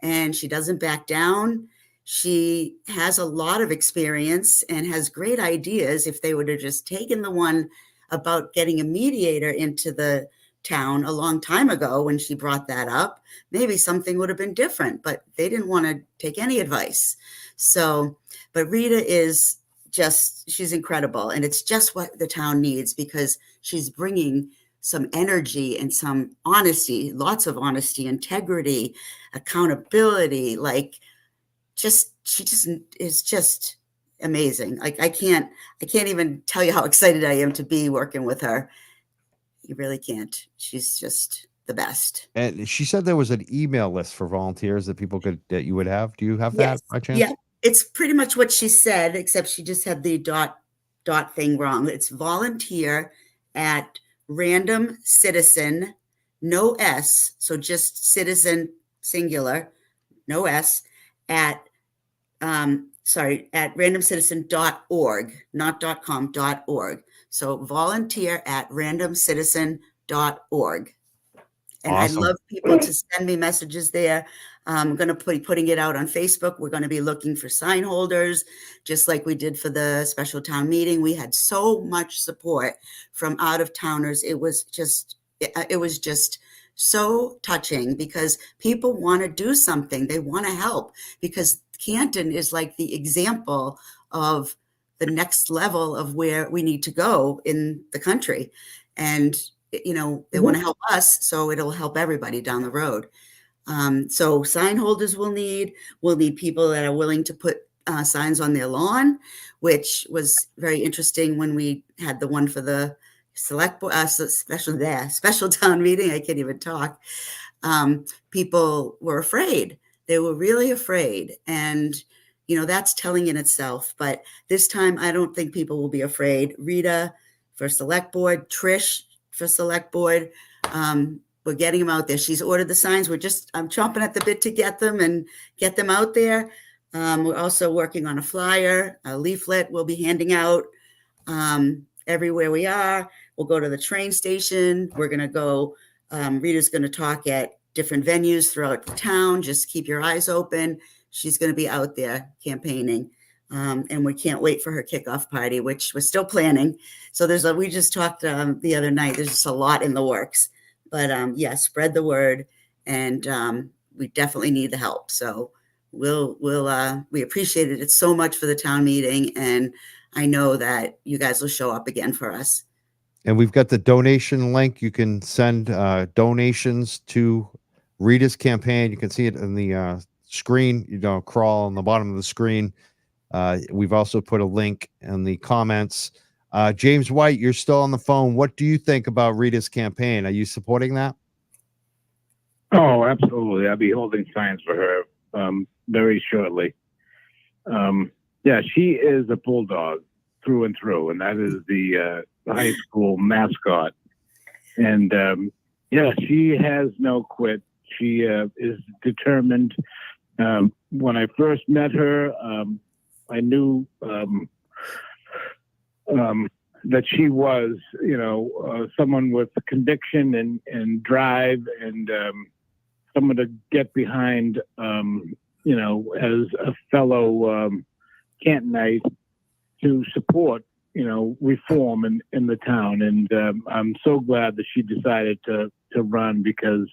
and she doesn't back down. She has a lot of experience and has great ideas. If they would have just taken the one about getting a mediator into the town a long time ago when she brought that up, maybe something would have been different, but they didn't want to take any advice. So, but Rita is just, she's incredible. And it's just what the town needs, because she's bringing some energy and some honesty, lots of honesty, integrity, accountability. Like, she just is just amazing. Like, I can't even tell you how excited I am to be working with her. You really can't. She's just the best. And she said there was an email list for volunteers that that you would have. Do you have that by chance? Yeah, it's pretty much what she said, except she just had the dot thing wrong. It's volunteer at random citizen, no S, so just citizen singular, no S, at randomcitizen.org, not .com, .org. So volunteer at randomcitizen.org. And Awesome. I'd love people to send me messages there. I'm going to be putting it out on Facebook. We're going to be looking for sign holders, just like we did for the special town meeting. We had so much support from out of towners. It was just so touching, because people want to do something. They want to help, because Canton is like the example of the next level of where we need to go in the country. And, you know, they want to help us, so it'll help everybody down the road. So sign holders we'll need people that are willing to put signs on their lawn, which was very interesting when we had the one for the select special town meeting. I can't even talk. People were afraid. They were really afraid. And, you know, that's telling in itself. But this time, I don't think people will be afraid. Rita for select board, Trish for select board. We're getting them out there. She's ordered the signs. I'm chomping at the bit to get them and get them out there. We're also working on a flyer, a leaflet we'll be handing out everywhere we are. We'll go to the train station. We're going to go, Rita's going to talk at different venues throughout the town. Just keep your eyes open. She's going to be out there campaigning. And we can't wait for her kickoff party, which we're still planning. So we just talked the other night. There's just a lot in the works. But yeah, spread the word, and we definitely need the help. So we appreciated it so much for the town meeting, and I know that you guys will show up again for us. And we've got the donation link. You can send donations to Rita's campaign. You can see it in the screen. Crawl on the bottom of the screen. We've also put a link in the comments. James White, you're still on the phone. What do you think about Rita's campaign? Are you supporting that? Oh, absolutely. I'll be holding signs for her very shortly. Yeah, she is a bulldog through and through, and that is the high school mascot. And yeah, she has no quit. She is determined. When I first met her, I knew that she was, someone with conviction and drive, and someone to get behind, as a fellow Cantonite, to support, reform in the town. And I'm so glad that she decided to run, because,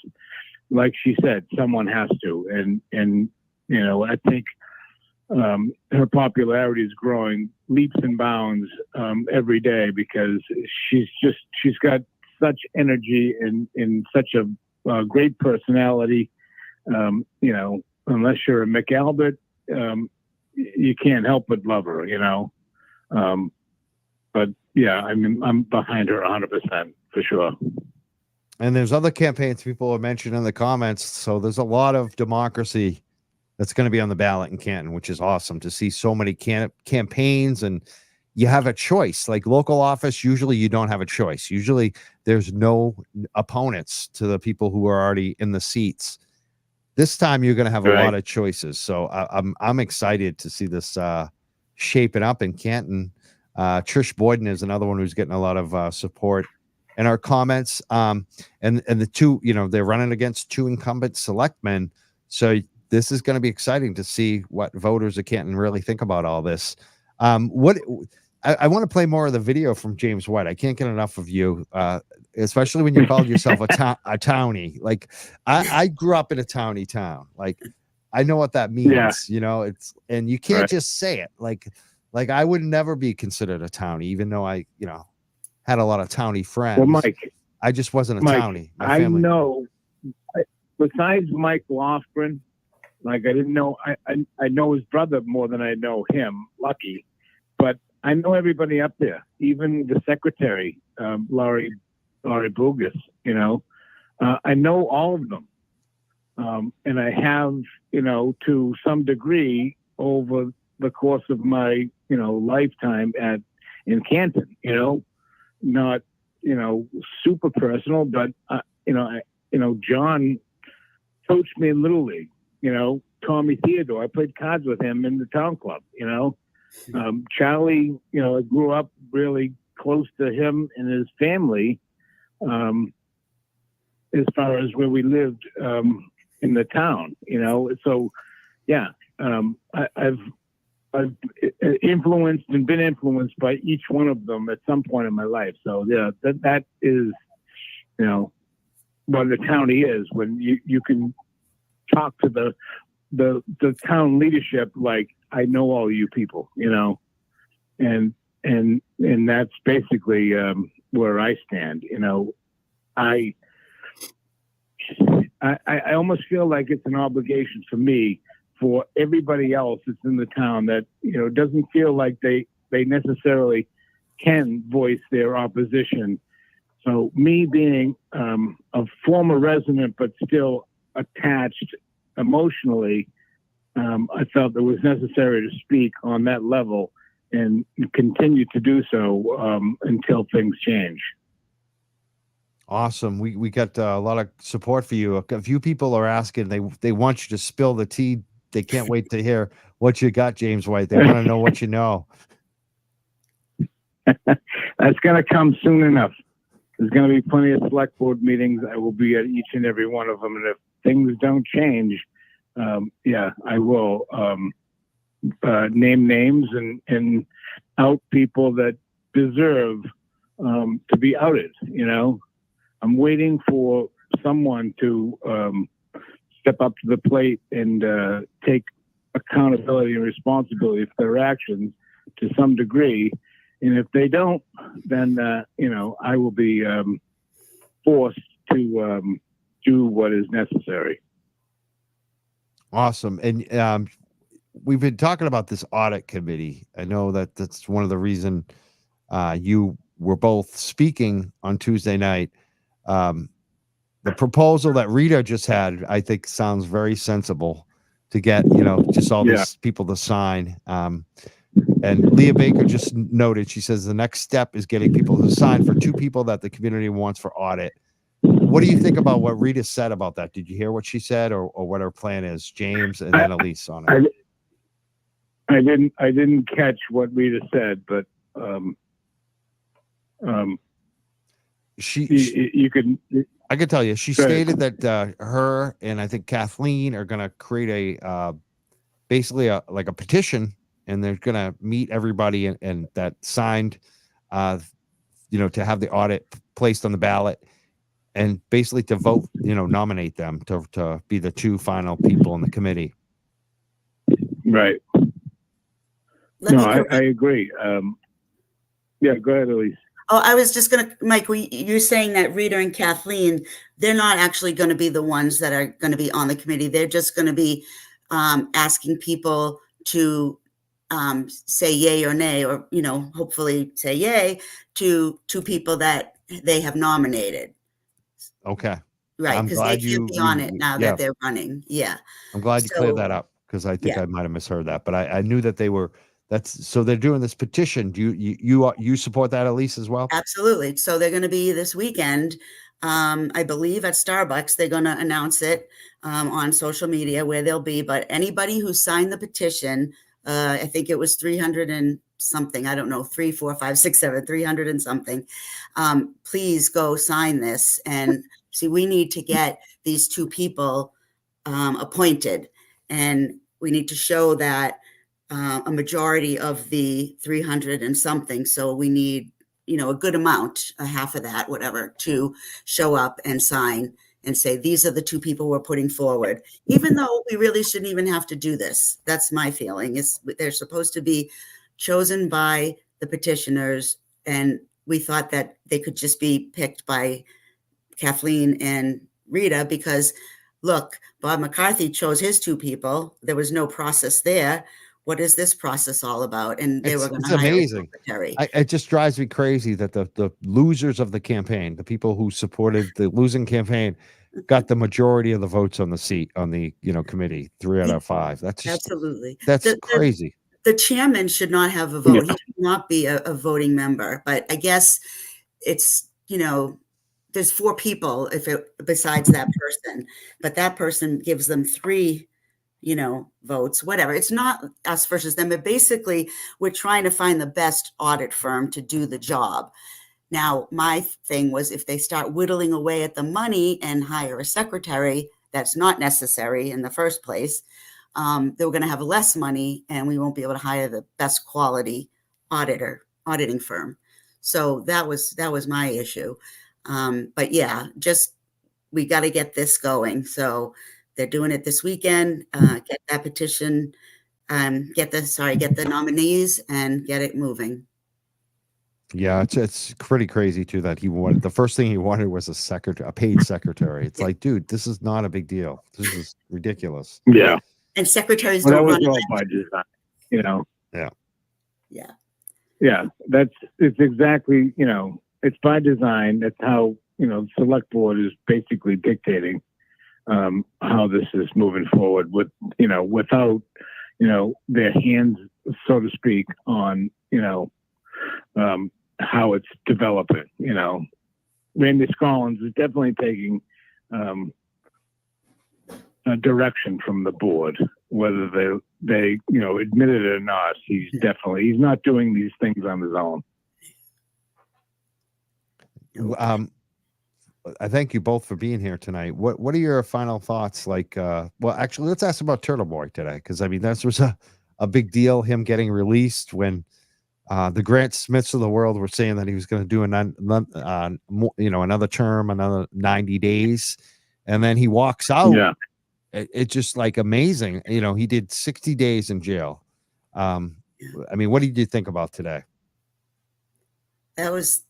like she said, someone has to. And I think her popularity is growing leaps and bounds every day, because she's got such energy and such a great personality. Unless you're a McAlbert, you can't help but love her, but yeah, I mean, I'm behind her 100% for sure. And there's other campaigns people have mentioned in the comments. So there's a lot of democracy that's going to be on the ballot in Canton, which is awesome to see so many campaigns, and you have a choice. Like local office, usually you don't have a choice. Usually there's no opponents to the people who are already in the seats. This time you're going to have a lot of choices. So I'm excited to see this shaping up in Canton. Trish Boyden is another one who's getting a lot of support in our comments. And the two, they're running against two incumbent selectmen. So this is going to be exciting to see what voters of Canton really think about all this. I want to play more of the video from James White. I can't get enough of you, especially when you called yourself a townie. Like I grew up in a townie town. Like I know what that means. Yeah. And you can't just say it. Like I would never be considered a townie, even though I, had a lot of townie friends. Well, Mike, I just wasn't a townie. My I family. know. Besides Mike Lofgren, like I didn't know. I know his brother more than I know him. Lucky, but I know everybody up there, even the secretary, Laurie Bugas. I know all of them, and I have, to some degree over the course of my, lifetime in Canton. Not, super personal, but John coached me in Little League. Tommy Theodore, I played cards with him in the town club. Charlie, I grew up really close to him and his family, as far as where we lived in the town. So yeah, I've influenced and been influenced by each one of them at some point in my life. So yeah, that is, what the townie is, when you can talk to the town leadership like, I know all you people, and that's basically where I stand. I almost feel like it's an obligation for me, for everybody else that's in the town that, doesn't feel like they necessarily can voice their opposition. So me being a former resident, but still attached emotionally, I felt it was necessary to speak on that level and continue to do so until things change. Awesome. We got a lot of support for you. A few people are asking, they want you to spill the tea. They can't wait to hear what you got, James White. They want to know what you know. That's going to come soon enough. There's going to be plenty of select board meetings. I will be at each and every one of them. And if things don't change, I will name names and out people that deserve to be outed. I'm waiting for someone to step up to the plate and take accountability and responsibility for their actions to some degree. And if they don't, then, I will be forced to do what is necessary. Awesome. And we've been talking about this audit committee. I know that's one of the reason you were both speaking on Tuesday night. The proposal that Rita just had, I think, sounds very sensible to get, just all these people to sign. And Leah Baker just noted, she says the next step is getting people to sign for 2 people that the community wants for audit. What do you think about what Rita said about that? Did you hear what she said, or what her plan is? James and then Elise on it. I didn't catch what Rita said, but you can. I can tell you, she stated that her and I think Kathleen are going to create a basically a petition, and they're going to meet everybody and that signed, to have the audit placed on the ballot, and basically to vote, nominate them to be the 2 final people in the committee. Right. I agree. Yeah, go ahead, Elise. Oh, I was just going to, Mike, you're saying that Rita and Kathleen, they're not actually going to be the ones that are going to be on the committee. They're just going to be asking people to say yay or nay, or, hopefully say yay to 2 people that they have nominated. Okay. Right. Because they can't be on it now that they're running. Yeah. I'm glad you cleared that up, because I think I might have misheard that, but I knew that they were. So they're doing this petition. Do you support that, Elise, as well? Absolutely. So they're going to be this weekend, I believe at Starbucks. They're going to announce it on social media where they'll be. But anybody who signed the petition, I think it was 300 and something. I don't know, 3, 4, 5, 6, 7, 300 and something. Please go sign this. And see, we need to get these 2 people appointed, and we need to show that a majority of the 300 and something. So we need, a good amount, a half of that, whatever, to show up and sign and say, these are the 2 people we're putting forward, even though we really shouldn't even have to do this. That's my feeling. They're supposed to be chosen by the petitioners. And we thought that they could just be picked by Kathleen and Rita, because look, Bob McCarthy chose his 2 people. There was no process there. What is this process all about? And they were going to hire a secretary. It just drives me crazy that the losers of the campaign, the people who supported the losing campaign, got the majority of the votes on the seat on the committee, 3 out of 5. That's just, absolutely crazy. The chairman should not have a vote. He should not be a voting member. But I guess it's there's 4 people besides that person, but that person gives them 3 votes, whatever. It's not us versus them, but basically we're trying to find the best audit firm to do the job. Now, my thing was, if they start whittling away at the money and hire a secretary, that's not necessary in the first place. They're going to have less money, and we won't be able to hire the best quality auditing firm. So that was my issue. But yeah, we got to get this going. So they're doing it this weekend. Get that petition, get the nominees and get it moving. Yeah, it's pretty crazy too that the first thing he wanted was a paid secretary. It's like, dude, this is not a big deal. This is ridiculous. Yeah. And secretaries don't run. That was all by design, Yeah. Yeah. Yeah. It's exactly, it's by design. That's how, the select board is basically dictating how this is moving forward without, their hands, so to speak, on, how it's developing. Randy Scollins is definitely taking a direction from the board, whether they admit it or not. He's not doing these things on his own. I thank you both for being here tonight. What are your final thoughts? Actually, let's ask about Turtle Boy today, because that was a big deal. Him getting released when the Grant Smiths of the world were saying that he was going to do another term, another 90 days, and then he walks out. Yeah, it's just amazing. He did 60 days in jail. What did you think about today? That was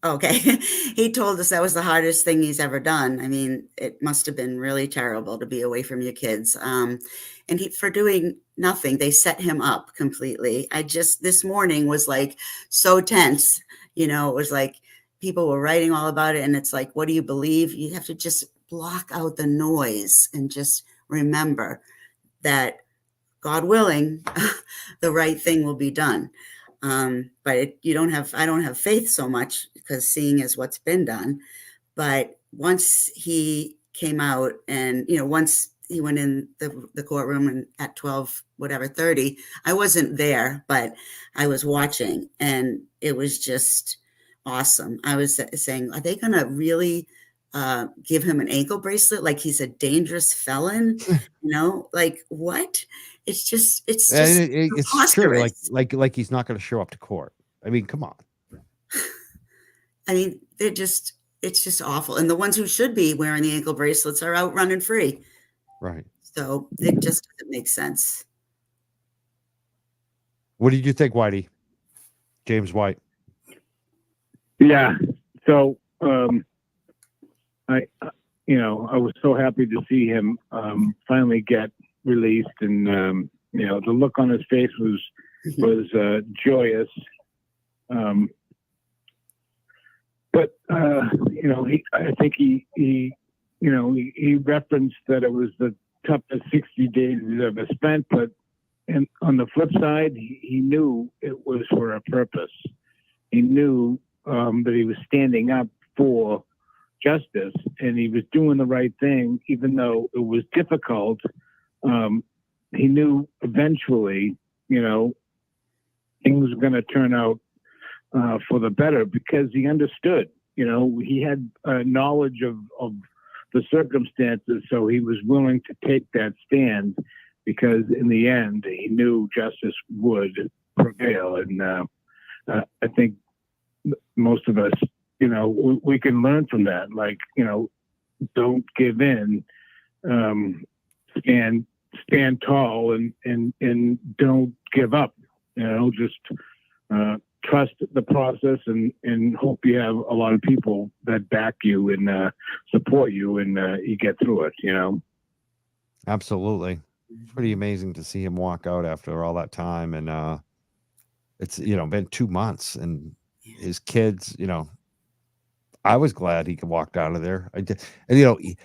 Okay. He told us that was the hardest thing he's ever done. It must have been really terrible to be away from your kids. And for doing nothing, they set him up completely. This morning was so tense, it was people were writing all about it. And it's what do you believe? You have to just block out the noise and just remember that God willing, the right thing will be done. But I don't have faith so much because seeing is what's been done. But once he came out and, once he went in the courtroom and at 30, I wasn't there, but I was watching, and it was just awesome. I was saying, are they going to really give him an ankle bracelet like he's a dangerous felon? Like what? It's just it's true. Like he's not going to show up to court. I mean, come on. I mean, it's just awful. And the ones who should be wearing the ankle bracelets are out running free. Right. So it just doesn't make sense. What did you think, Whitey? James White. Yeah. So, I was so happy to see him finally get released, and the look on his face was joyous. But I think he referenced that it was the toughest 60 days he's ever spent. But on the flip side, he knew it was for a purpose. He knew that he was standing up for justice, and he was doing the right thing, even though it was difficult. He knew eventually, things were going to turn out for the better, because he understood. He had knowledge of the circumstances, so he was willing to take that stand, because in the end, he knew justice would prevail. And I think most of us, we can learn from that. Like, don't give in, stand tall, and don't give up. Just trust the process, and hope you have a lot of people that back you and support you, and you get through it. Absolutely. It's pretty amazing to see him walk out after all that time, and it's been 2 months, and his kids. I was glad he could walk out of there. I did, and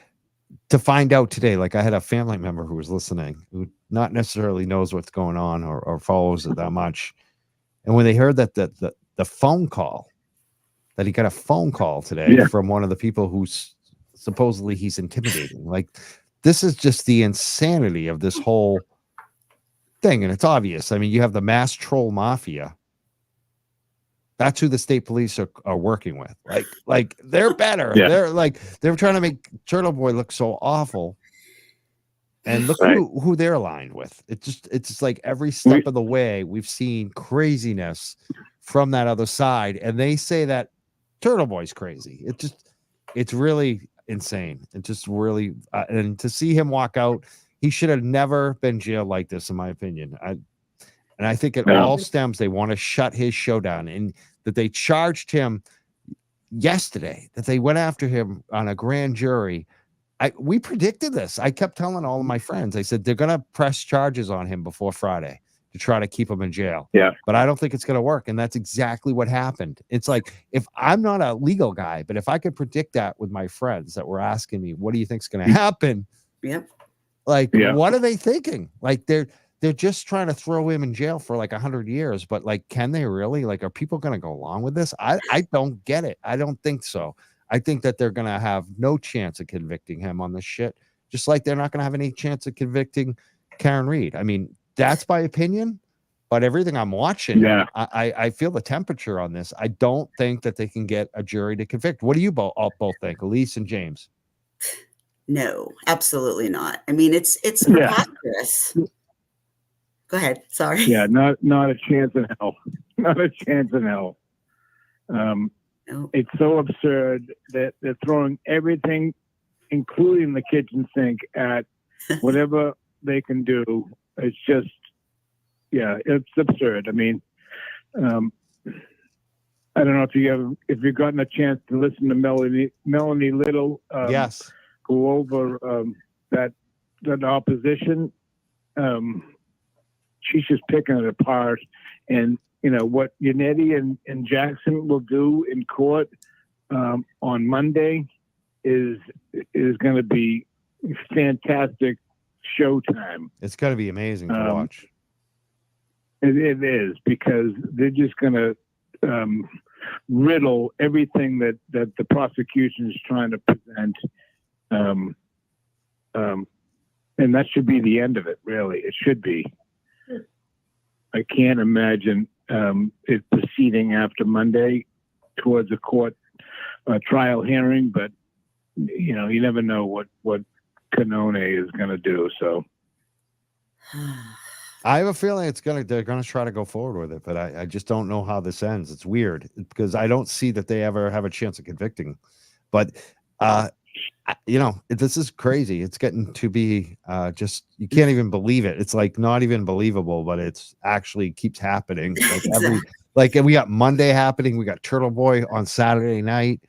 to find out today, like I had a family member who was listening, who not necessarily knows what's going on or follows it that much. And when they heard that the phone call, that he got a phone call today from one of the people who's supposedly he's intimidating, like this is just the insanity of this whole thing. And it's obvious. I mean, you have the mass troll mafia. That's who the state police are working with. Like they're better. Yeah. They're trying to make Turtle Boy look so awful. And look who they're aligned with. It's just like every step of the way we've seen craziness from that other side, and they say that Turtle Boy's crazy. It's really insane. It just really and to see him walk out, he should have never been jailed like this, in my opinion. And I think it all stems, they want to shut his show down, and that they charged him yesterday, that they went after him on a grand jury. We predicted this. I kept telling all of my friends, I said, they're going to press charges on him before Friday to try to keep him in jail. Yeah. But I don't think it's going to work. And that's exactly what happened. It's like, if I'm not a legal guy, but if I could predict that with my friends that were asking me, what do you think is going to happen? Yep. Like, what are they thinking? Like, they're just trying to throw him in jail for like 100 years. But like, can they really? Like, are people going to go along with this? I don't get it. I don't think so. I think that they're going to have no chance of convicting him on this shit, just like they're not going to have any chance of convicting Karen Reed. I mean, that's my opinion, but everything I'm watching, I feel the temperature on this. I don't think that they can get a jury to convict. What do you both think, Elise and James? No, absolutely not. I mean, it's preposterous. Go ahead. Sorry. Yeah, not a chance in hell. Not a chance in hell. It's so absurd that they're throwing everything, including the kitchen sink, at whatever they can do. It's just, it's absurd. I mean, I don't know if you've gotten a chance to listen to Melanie Little. Yes. Go over that opposition. She's just picking it apart, and what Yannetti and Jackson will do in court on Monday is going to be fantastic showtime. It's going to be amazing to watch. It is, because they're just going to riddle everything that the prosecution is trying to present. And that should be the end of it, really. It should be. I can't imagine it proceeding after Monday towards a court trial hearing, but you never know what Canton is going to do. So I have a feeling they're gonna try to go forward with it, but I just don't know how this ends. It's weird because I don't see that they ever have a chance of convicting. But this is crazy. It's getting to be just you can't even believe it. It's like not even believable, but it's actually keeps happening. Like we got Monday happening, we got Turtle Boy on Saturday night.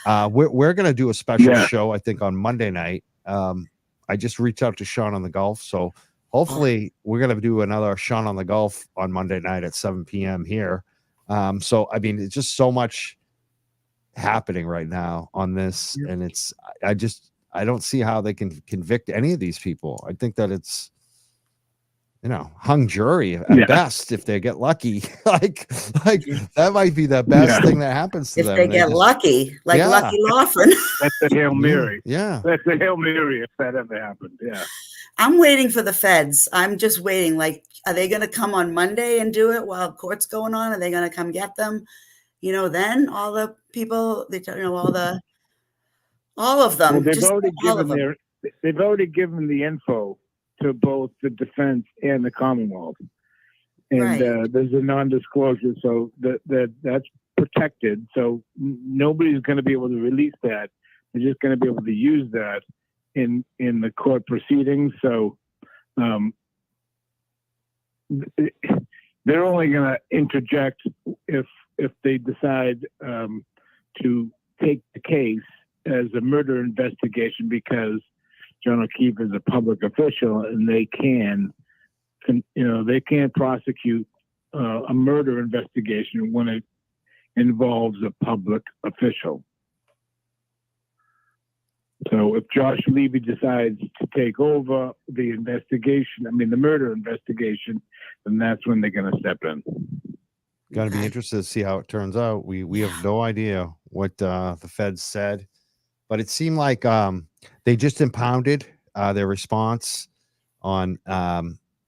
We're gonna do a special show, I think, on Monday night. I just reached out to Sean on the Golf, so hopefully we're going to do another Sean on the Golf on Monday night at 7 p.m. here. So, I mean, it's just so much happening right now on this. And I don't see how they can convict any of these people. I think that it's, hung jury at best if they get lucky. like that might be the best thing that happens to them. If they get lucky, like Lucky Laughlin. That's the Hail Mary. Yeah. That's the Hail Mary if that ever happened. Yeah. I'm waiting for the feds. I'm just waiting. Like, are they going to come on Monday and do it while court's going on? Are they going to come get them? Then all the people, all of them. Well, they've already given the info to both the defense and the Commonwealth, and there's a non-disclosure, so that's protected. So nobody's going to be able to release that. They're just going to be able to use that in the court proceedings. So they're only going to interject if they decide to take the case as a murder investigation, because John O'Keefe is a public official and they can prosecute a murder investigation when it involves a public official. So if Josh Levy decides to take over the investigation, the murder investigation, then that's when they're going to step in. Going to be interested to see how it turns out. We have no idea what the feds said, but it seemed like they just impounded their response on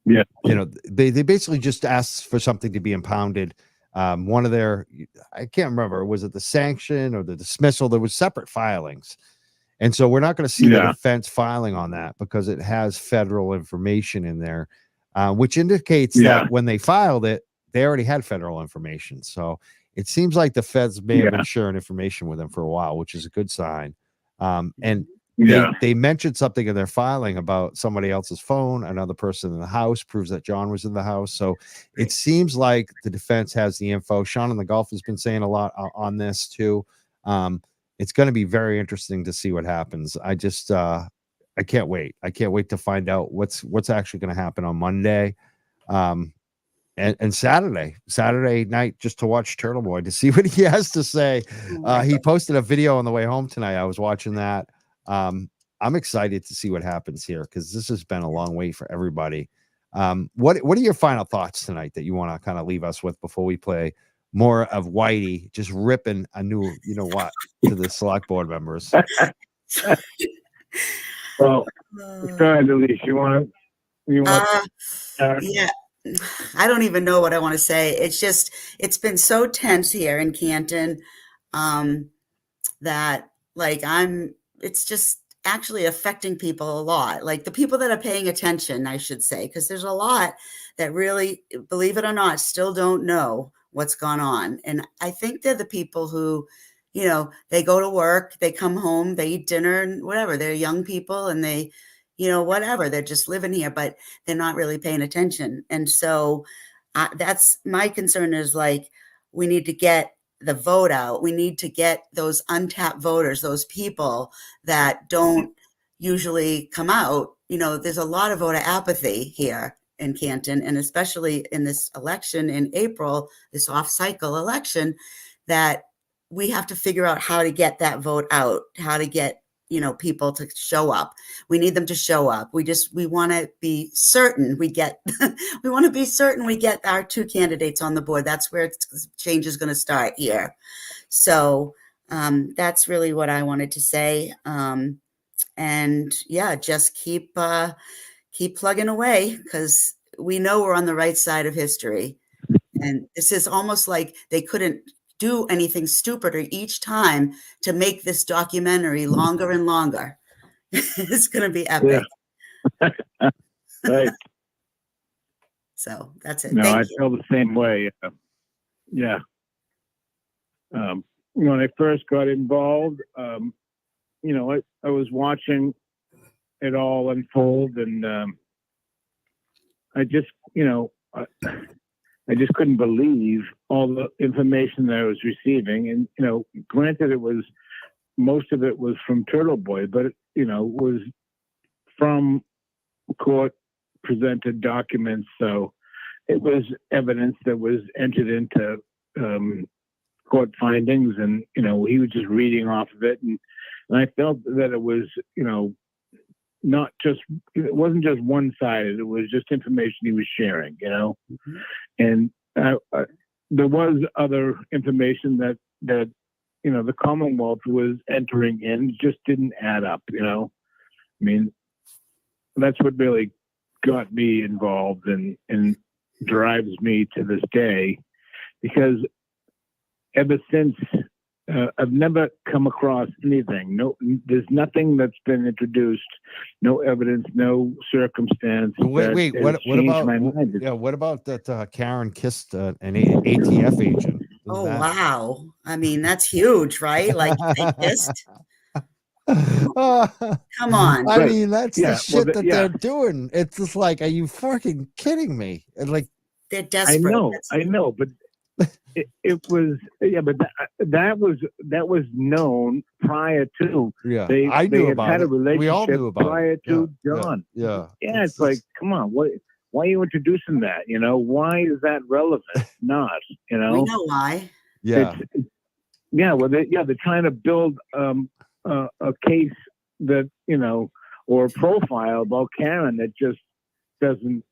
they basically just asked for something to be impounded. One of their, I can't remember, was it the sanction or the dismissal? There was separate filings. And so we're not going to see the defense filing on that because it has federal information in there, which indicates that when they filed it, they already had federal information. So it seems like the feds may have been sharing information with them for a while, which is a good sign. And they mentioned something in their filing about somebody else's phone. Another person in the house proves that John was in the house. So it seems like the defense has the info. Sean on the Golf has been saying a lot on this too. It's going to be very interesting to see what happens. I just, I can't wait. I can't wait to find out what's actually going to happen on Monday. And Saturday night, just to watch Turtle Boy to see what he has to say. He posted a video on the way home tonight. I was watching that. I'm excited to see what happens here because this has been a long wait for everybody. What are your final thoughts tonight that you want to kind of leave us with before we play more of Whitey just ripping a new, to the select board members? Well, go ahead, Elise. You want? Yeah. I don't even know what I want to say. It's been so tense here in Canton that it's just actually affecting people a lot. Like the people that are paying attention, I should say, because there's a lot that really, believe it or not, still don't know what's gone on. And I think they're the people who, they go to work, they come home, they eat dinner and whatever. They're young people and they, whatever, they're just living here, but they're not really paying attention. And so that's my concern is we need to get the vote out. We need to get those untapped voters, those people that don't usually come out. There's a lot of voter apathy here in Canton, and especially in this election in April, this off-cycle election, that we have to figure out how to get that vote out, how to get, people to show up. We need them to show up. We want to be certain we get our 2 candidates on the board. That's where change is going to start here. So that's really what I wanted to say. And yeah, just keep plugging away, because we know we're on the right side of history. And this is almost like they couldn't do anything stupider each time to make this documentary longer and longer. It's going to be epic. Yeah. Right. So that's it. No, Thank I you. feel the same way. Yeah. When I first got involved, I was watching it all unfold, and I just couldn't believe all the information that I was receiving. And, granted, most of it was from Turtle Boy, but, was from court presented documents. So it was evidence that was entered into court findings, and, he was just reading off of it. And I felt that it was, it wasn't just one-sided. It was just information he was sharing, Mm-hmm. And there was other information that the Commonwealth was entering in, just didn't add up. I mean, that's what really got me involved and drives me to this day, because ever since I've never come across anything. No, there's nothing that's been introduced. No evidence, no circumstance. Wait. What about? What about that? Karen kissed an ATF agent. Oh, wow. I mean, that's huge, right? Like, they kissed. Come on. I mean, that's the shit that yeah. they're doing. It's just like, are you fucking kidding me? And like, they're desperate. I know, but it was, but that was known prior to. Yeah, I knew about had it. a relationship We all knew about prior it. to John. Yeah. It's like, come on, why are you introducing that? Why is that relevant? Not, We know why. Yeah. They're trying to build a case that, or a profile about Karen that just doesn't,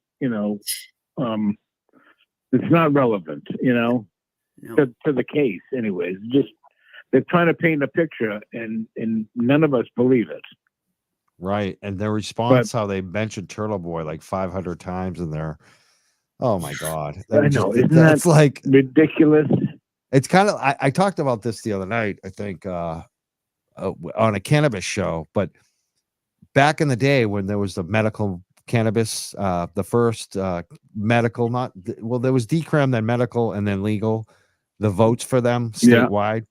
it's not relevant, No. to the case anyways. Just, they're trying to paint a picture, and none of us believe it. Right. And their response, how they mentioned Turtle Boy like 500 times in there. Oh my God. I know. Isn't that's that like ridiculous? It's kind of, I talked about this the other night, I think, on a cannabis show, but back in the day when there was the medical cannabis, the first medical, there was decrim, then medical, and then legal, the votes for them statewide.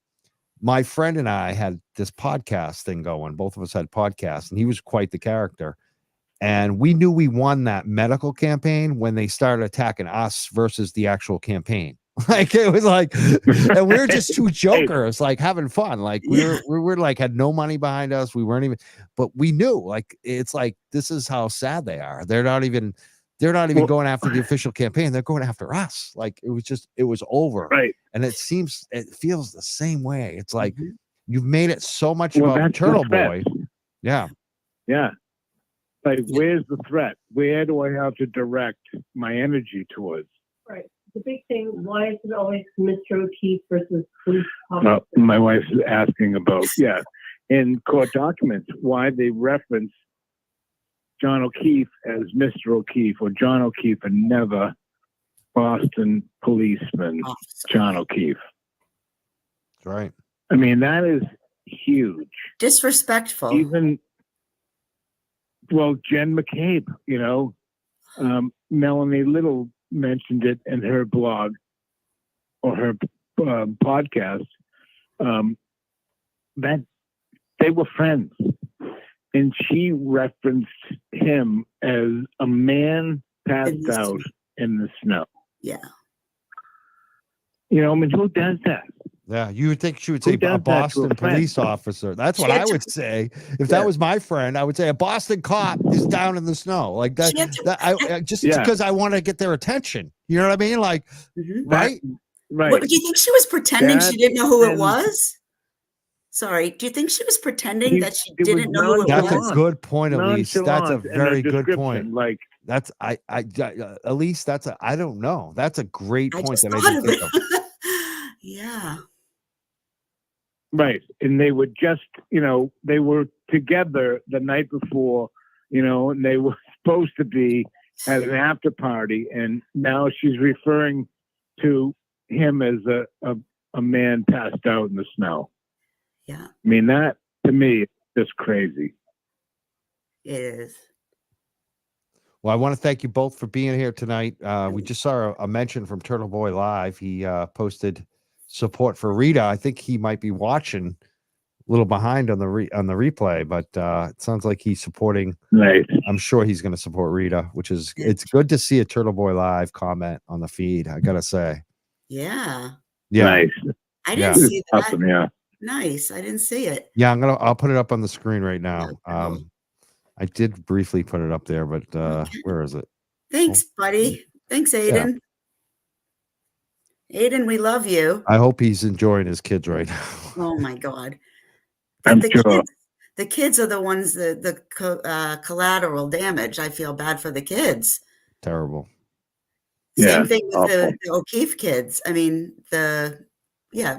My friend and I had this podcast thing going. Both of us had podcasts, and he was quite the character. And we knew we won that medical campaign when they started attacking us versus the actual campaign. Like, it was like, and we were just two jokers, like having fun. Like we were like, had no money behind us. We weren't even, but we knew, like, it's like, this is how sad they are. They're not even going after the official campaign. They're going after us. Like, it was over. Right. And it feels the same way. It's like, you've made it so much about Turtle Boy. Yeah. Yeah. Like, where's the threat? Where do I have to direct my energy towards? Right. The big thing, why is it always Mr. O'Keefe versus police officer? Well, my wife's asking about, in court documents, why they reference John O'Keefe as Mr. O'Keefe, or John O'Keefe, and never Boston policeman John O'Keefe. That's right. I mean, that is huge. Disrespectful. Even, Jen McCabe, Melanie Little mentioned it in her blog or her podcast, that they were friends, and she referenced him as a man passed out in the snow. Yeah. I mean, who does that? Yeah, you would think she would say a Boston police officer. That's what I would say. If that was my friend, I would say a Boston cop is down in the snow. Like that, because I want to get their attention. You know what I mean? Like, right? What, do you think she was pretending she didn't know who it was? Sorry, do you think she was pretending that she It was didn't know who it That's was? a good point, Elise. That's a nonchalant in her very good description, point. Like, That's Elise. I don't know. That's a great I point just that I thought didn't of think of. it. Yeah. right. And they were just, they were together the night before, and they were supposed to be at an after party. And now she's referring to him as a man passed out in the snow. Yeah, I mean, that to me is just crazy. it is. Well, I want to thank you both for being here tonight. We just saw a mention from Turtle Boy Live. He posted support for Rita. I think he might be watching a little behind on the replay, but it sounds like he's supporting. Nice. I'm sure he's going to support Rita, which is it's good to see a Turtle Boy Live comment on the feed. I gotta say. Yeah. Yeah. Nice. I didn't Yeah. see that. Awesome. Yeah. Nice. I didn't see it. Yeah, I'll put it up on the screen right now. cool. I did briefly put it up there, but where is it? Thanks, buddy. Thanks, Aiden. Aiden, we love you. I hope he's enjoying his kids right now. Oh my God. I'm the sure. the kids are the ones collateral damage. I feel bad for the kids. Terrible. Same thing with awful. the O'Keefe kids. I mean,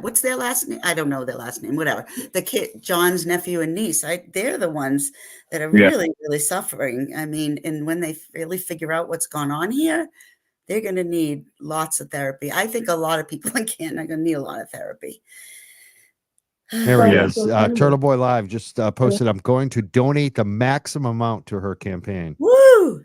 what's their last name? I don't know their last name, whatever. The kid, John's nephew and niece, they're the ones that are really, really suffering. I mean, and when they really figure out what's gone on here, they're going to need lots of therapy. I think a lot of people in Canton are going to need a lot of therapy. There he is. Turtle Boy Live just posted, I'm going to donate the maximum amount to her campaign. Woo!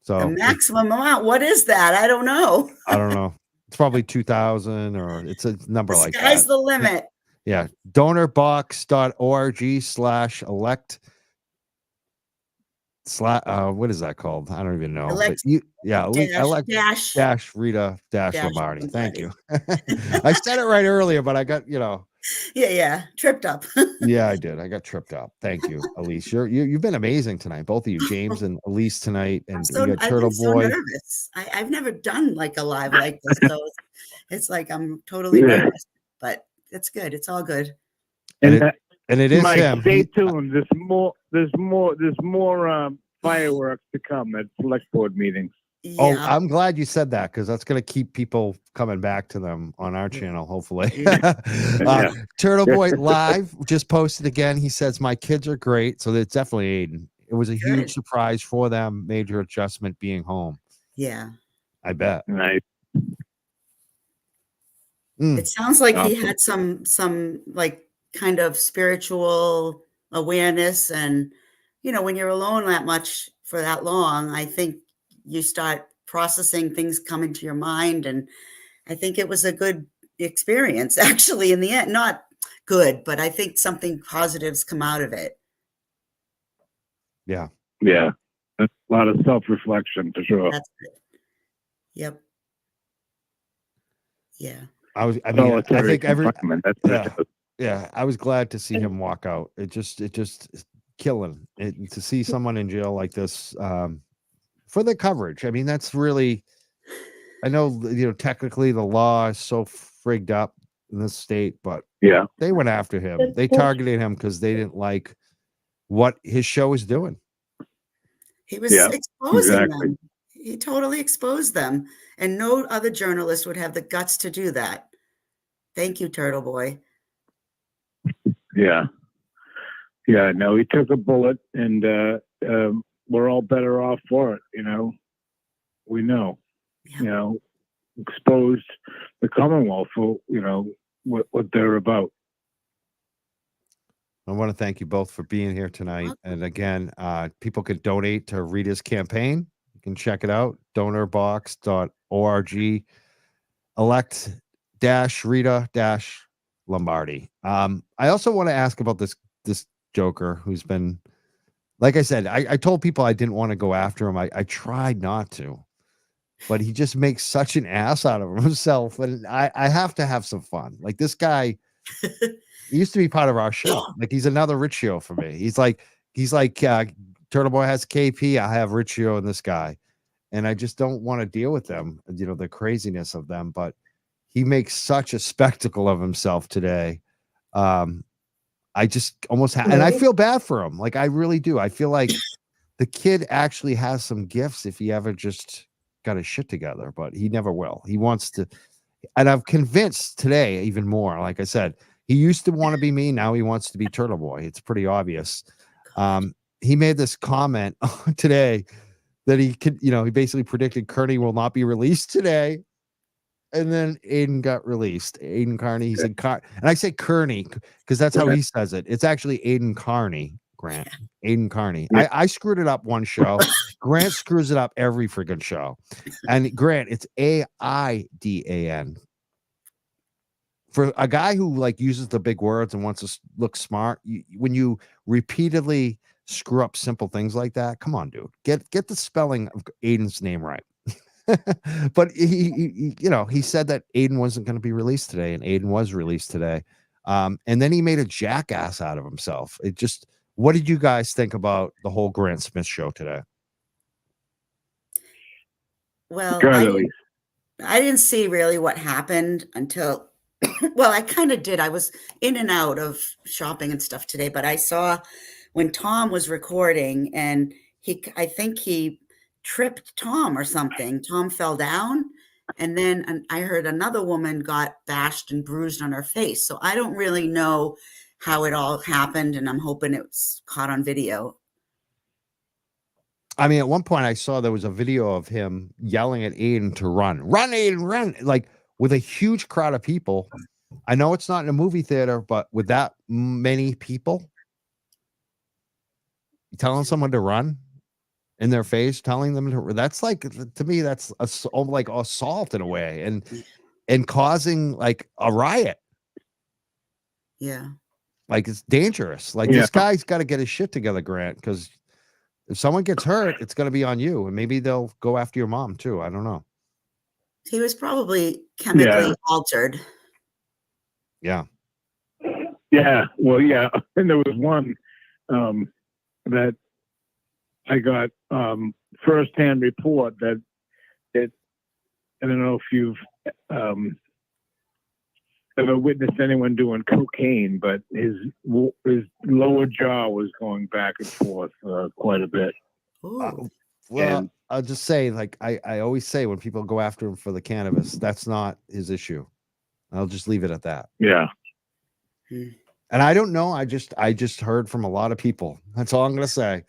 So the maximum amount. What is that? I don't know. I don't know. It's probably 2,000 or it's a number like that. Sky's the limit. Yeah. Donorbox.org/elect. What is that called? I don't even know. Elect dash Rita Lombardi. Thank you. I said it right earlier, but I got, Yeah. Tripped up. Yeah, I did. I got tripped up. Thank you, Elise. You've been amazing tonight, both of you, James and Elise tonight, and we got Turtle Boy. So nervous. I've never done like a live like this, so it's like I'm totally nervous, but it's good. It's all good. And it is Mike, him. stay tuned. There's more fireworks to come at select board meetings. Yeah. Oh, I'm glad you said that because that's going to keep people coming back to them on our channel, hopefully. Turtle Boy Live just posted again. He says, my kids are great. So it's definitely Aiden. It was a huge surprise for them. Major adjustment being home. Yeah. I bet. Nice. It sounds like he had some like kind of spiritual awareness. And, when you're alone that much for that long, I think you start processing things come into your mind. And I think it was a good experience, actually, in the end. Not good, but I think something positive's come out of it. Yeah. Yeah. A lot of self-reflection for sure. That's good. Yep. Yeah. I think I was glad to see him walk out. It just killing it to see someone in jail like this for the coverage. I mean, that's really, I know, technically the law is so frigged up in this state, but they went after him. They targeted him because they didn't like what his show was doing. He was exposing them. He totally exposed them. And no other journalist would have the guts to do that. Thank you, Turtle Boy. Yeah. Yeah, no, he took a bullet and we're all better off for it, We know, exposed the Commonwealth for, what they're about. I want to thank you both for being here tonight. And again, people can donate to Rita's campaign. You can check it out, donorbox.org. Elect-Rita-Lombardi. I also want to ask about this Joker who's been, like I said, I told people I didn't want to go after him. I tried not to, but he just makes such an ass out of himself. And I have to have some fun. Like this guy, he used to be part of our show. Like he's another Riccio for me. He's like Turtle Boy has KP. I have Riccio and this guy. And I just don't want to deal with them, the craziness of them. But he makes such a spectacle of himself today. I just almost and I feel bad for him. Like I really do. I feel like the kid actually has some gifts if he ever just got his shit together, but he never will. He wants to, and I'm convinced today even more. Like I said, he used to want to be me. Now he wants to be Turtle Boy. It's pretty obvious. He made this comment today that he could, you know, he basically predicted Kearney will not be released today. And then Aiden got released. Aiden Carney. He said, and I say Kearney because that's how he says it. It's actually Aiden Carney, Grant. Aiden Carney. I screwed it up one show. Grant screws it up every freaking show. And Grant, it's Aidan. For a guy who like uses the big words and wants to look smart, when you repeatedly screw up simple things like that, come on, dude. Get the spelling of Aiden's name right. But he, you know, he said that Aiden wasn't going to be released today, and Aiden was released today. And then he made a jackass out of himself. It just, what did you guys think about the whole Grant Smith show today? Well, I didn't see really what happened until, well, I kind of did. I was in and out of shopping and stuff today, but I saw when Tom was recording and I think he tripped Tom or something. Tom fell down, and then I heard another woman got bashed and bruised on her face. So I don't really know how it all happened, and I'm hoping it's caught on video. I mean, at one point I saw there was a video of him yelling at Aiden to run, Aiden, run, like with a huge crowd of people. I know it's not in a movie theater, but with that many people, telling someone to run in their face, telling them to, that's like, to me, that's like assault in a way, and causing like a riot. Yeah. Like it's dangerous. Like this guy's got to get his shit together, Grant, because if someone gets hurt, it's going to be on you. And maybe they'll go after your mom too. I don't know. He was probably chemically altered. Yeah. Well, yeah. And there was one that I got firsthand report that I don't know if you've ever witnessed anyone doing cocaine, but his lower jaw was going back and forth quite a bit. Well, I'll just say, like I always say, when people go after him for the cannabis, that's not his issue. I'll just leave it at that. Yeah. And I don't know. I just heard from a lot of people. That's all I'm going to say.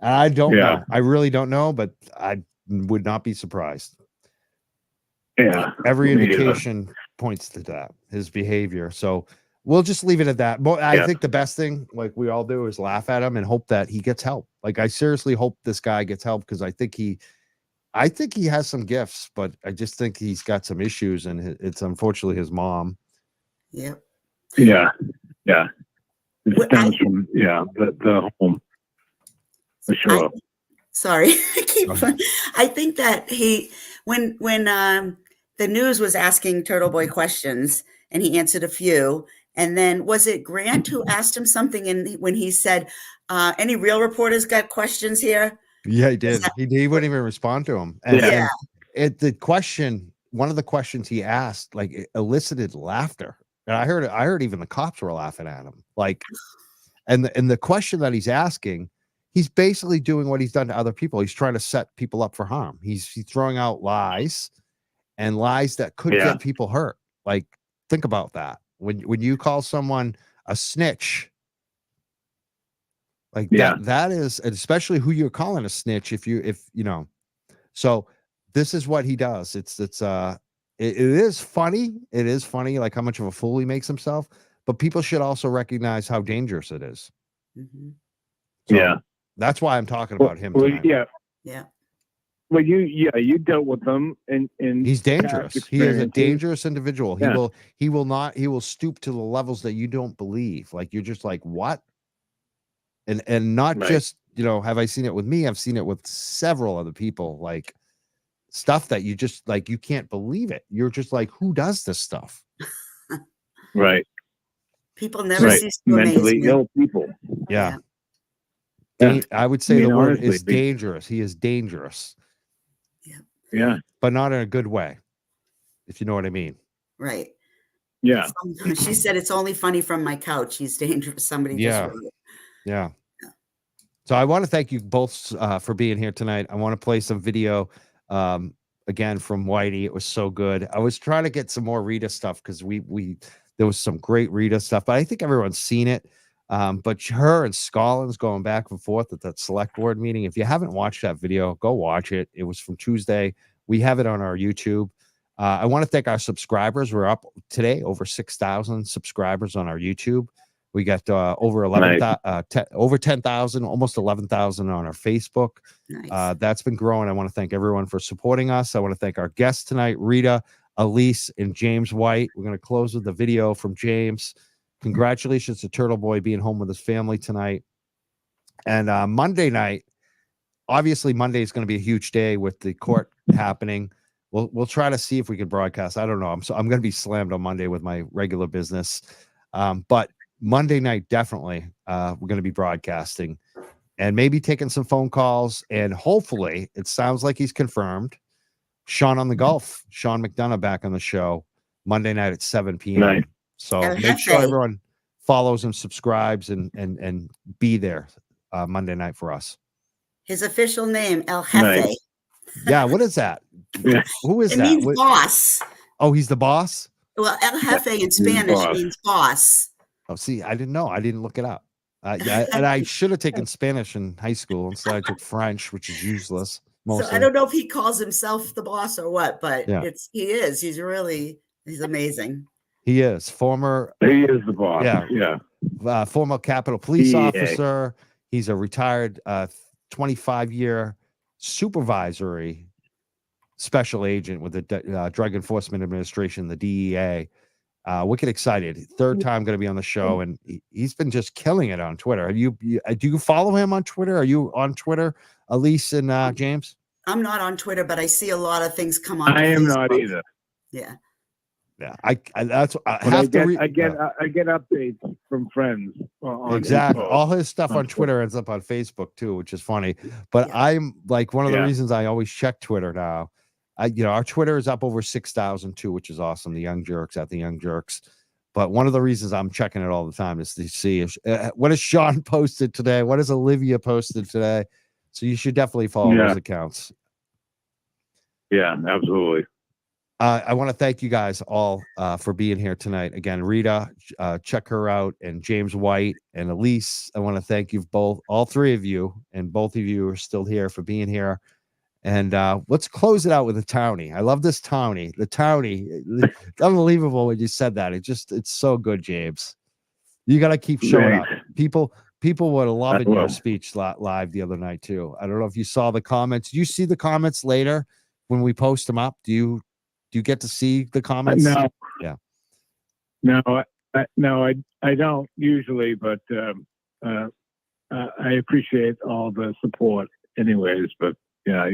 And I don't know. I really don't know, but I would not be surprised. Yeah. Every indication points to that, his behavior. So we'll just leave it at that. But I think the best thing, like we all do, is laugh at him and hope that he gets help. Like I seriously hope this guy gets help, because I think he has some gifts, but I just think he's got some issues, and it's unfortunately his mom. Yep. Yeah. It stems from the home. For sure. Sorry. I think that when the news was asking Turtle Boy questions, and he answered a few, and then was it Grant who asked him something, and when he said, any real reporters got questions here? Yeah, he did. He wouldn't even respond to him. And the question, one of the questions he asked, like, it elicited laughter. And I heard even the cops were laughing at him. Like, and the question that he's asking, he's basically doing what he's done to other people. He's trying to set people up for harm. He's throwing out lies, and lies that could get people hurt. Like, think about that. When you call someone a snitch, like that is, and especially who you're calling a snitch, if you know. So this is what he does. It is funny. It is funny, like how much of a fool he makes himself, but people should also recognize how dangerous it is. Mm-hmm. So that's why I'm talking about him tonight. Yeah. Well, you dealt with them, and he's dangerous. He is a dangerous individual. He will stoop to the levels that you don't believe. Like, you're just like, what? And not just, have I seen it with me? I've seen it with several other people, like stuff that you just like, you can't believe it. You're just like, who does this stuff? Right. People never cease to amaze mentally me. ill people. Yeah. I would say the word is dangerous. He is dangerous. Yeah. But not in a good way, if you know what I mean. Right. Yeah. She said it's only funny from my couch. He's dangerous. Somebody just wrote it. Yeah. So I want to thank you both for being here tonight. I want to play some video again from Whitey. It was so good. I was trying to get some more Rita stuff because there was some great Rita stuff, but I think everyone's seen it. But her and Scollins going back and forth at that select board meeting. If you haven't watched that video, go watch it. It was from Tuesday. We have it on our YouTube. I want to thank our subscribers. We're up today over 6,000 subscribers on our YouTube. We got over 10,000, almost 11,000 on our Facebook. Nice. That's been growing. I want to thank everyone for supporting us. I want to thank our guests tonight, Rita, Elise, and James White. We're going to close with the video from James. Congratulations to Turtle Boy being home with his family tonight. And Monday night, obviously Monday is going to be a huge day with the court happening. We'll try to see if we can broadcast. I don't know. I'm going to be slammed on Monday with my regular business. But Monday night, definitely, we're going to be broadcasting and maybe taking some phone calls. And hopefully, it sounds like he's confirmed. Sean on the Golf, Sean McDonough back on the show Monday night at 7 p.m. Nice. So make sure everyone follows and subscribes and be there Monday night for us. His official name, El Jefe. Nice. Yeah, what is that? Yeah. Who is It that? means boss. Oh, he's the boss? Well, El Jefe in Spanish means boss. Oh, see, I didn't know. I didn't look it up. Yeah, and I should have taken Spanish in high school. Instead, I took French, which is useless. Mostly. So I don't know if he calls himself the boss or what, but Yeah. he is. He's amazing. He is former. He is the boss. Yeah. Former Capitol Police officer. He's a retired 25-year supervisory special agent with the Drug Enforcement Administration, the DEA. Wicked excited. Third time going to be on the show, and he's been just killing it on Twitter. Do you follow him on Twitter? Are you on Twitter, Elise and James? I'm not on Twitter, but I see a lot of things come on. I am Facebook. not either. Yeah. Yeah, I get updates from friends. Exactly. All his stuff on Twitter ends up on Facebook too, which is funny. But I'm like one of the reasons I always check Twitter now. Our Twitter is up over 6,000 too, which is awesome. The Young Jurks at the Young Jurks. But one of the reasons I'm checking it all the time is to see what has Sean posted today, what has Olivia posted today. So you should definitely follow those accounts. Yeah, absolutely. I want to thank you guys all for being here tonight. Again, Rita, check her out, and James White and Elise. I want to thank you both, all three of you, and both of you are still here for being here. And let's close it out with a townie. I love this townie. The townie, it's unbelievable when you said that. It's so good, James. You got to keep showing up. People were loving your speech live the other night too. I don't know if you saw the comments. Do you see the comments later when we post them up? Do you get to see the comments? No. Yeah. No, I don't usually, but I appreciate all the support anyways, but yeah.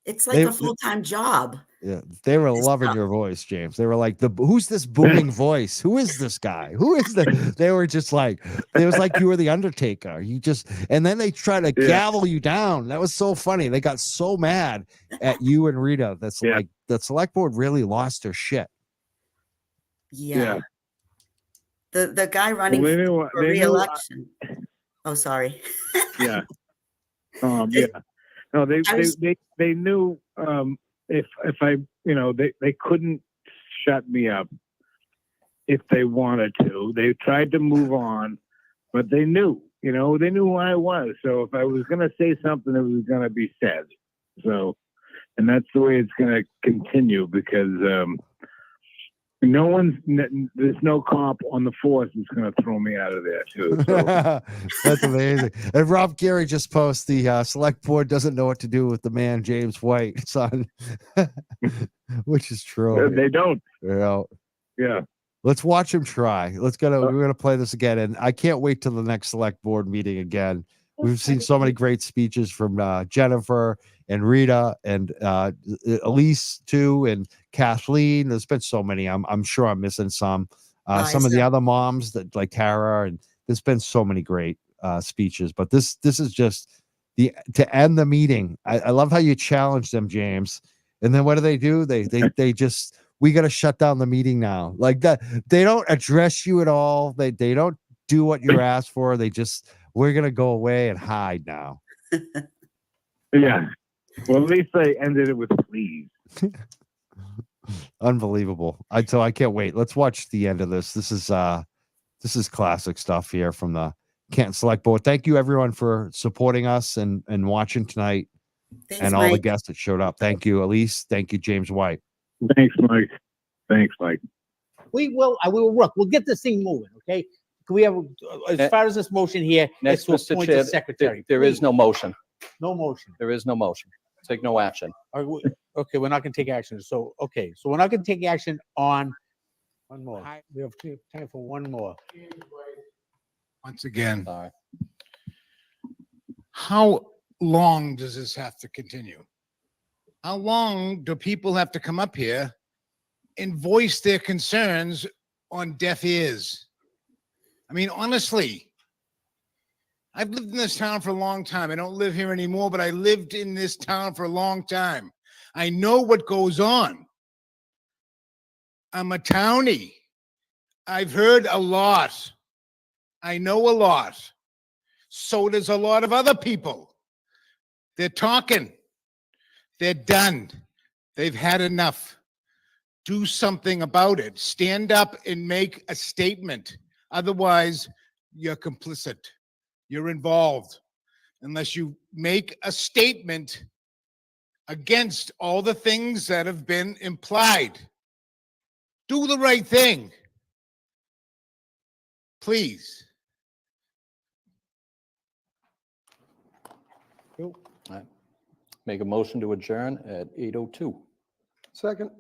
It's like a full-time job. Yeah, they were loving your voice, James. They were like, who's this booming voice? Who is this guy? Who is the? They were just like, it was like you were the Undertaker. And then they try to gavel you down. That was so funny. They got so mad at you and Rita. That's like the select board really lost their shit. Yeah. The guy running for re-election. Oh, sorry. Yeah. Yeah. No, they knew if I they couldn't shut me up if they wanted to. They tried to move on, but they knew who I was. So if I was going to say something, it was going to be said. So, and that's the way it's going to continue because there's no cop on the force that's going to throw me out of there too. So. That's amazing. And Rob Gary just posts the select board doesn't know what to do with the man James White, son, which is true. They don't. Yeah. Let's watch him try. We're gonna play this again, and I can't wait till the next select board meeting again. We've seen so many great speeches from Jennifer and Rita and Elise too, and Kathleen. There's been so many. I'm sure I'm missing some. Some of the other moms that like Tara, and there's been so many great speeches. But this is just to end the meeting. I love how you challenge them, James. And then what do? They just we got to shut down the meeting now. Like that, they don't address you at all. They don't do what you're asked for. They just, we're going to go away and hide now. Yeah. Well, at least they ended it with please. Unbelievable. So I can't wait. Let's watch the end of this. This is classic stuff here from the Canton Select Board. Thank you everyone for supporting us and watching tonight. Thanks, and all the Mike. guests that showed up. Thank you, Elise. Thank you, James White. Thanks, Mike. Thanks, Mike. We will work. We'll get this thing moving, okay? Can we have, as far as this motion here, Next, it's to Mr. appoint Chair, a secretary. there is no motion. No motion. There is no motion. Take no action. Okay, we're not gonna take action. So we're not gonna take action on one more. We have time for one more. Once again, Sorry. how long does this have to continue? How long do people have to come up here and voice their concerns on deaf ears? I mean, honestly, I've lived in this town for a long time. I don't live here anymore, but I lived in this town for a long time. I know what goes on. I'm a townie. I've heard a lot. I know a lot. So does a lot of other people. They're talking. They're done. They've had enough. Do something about it. Stand up and make a statement. Otherwise, you're complicit. You're involved. Unless you make a statement against all the things that have been implied. Do the right thing. Please. All right. Make a motion to adjourn at 8:02. Second.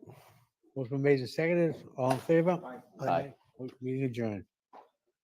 Motion made and seconded. All in favor? Aye. Meeting adjourned.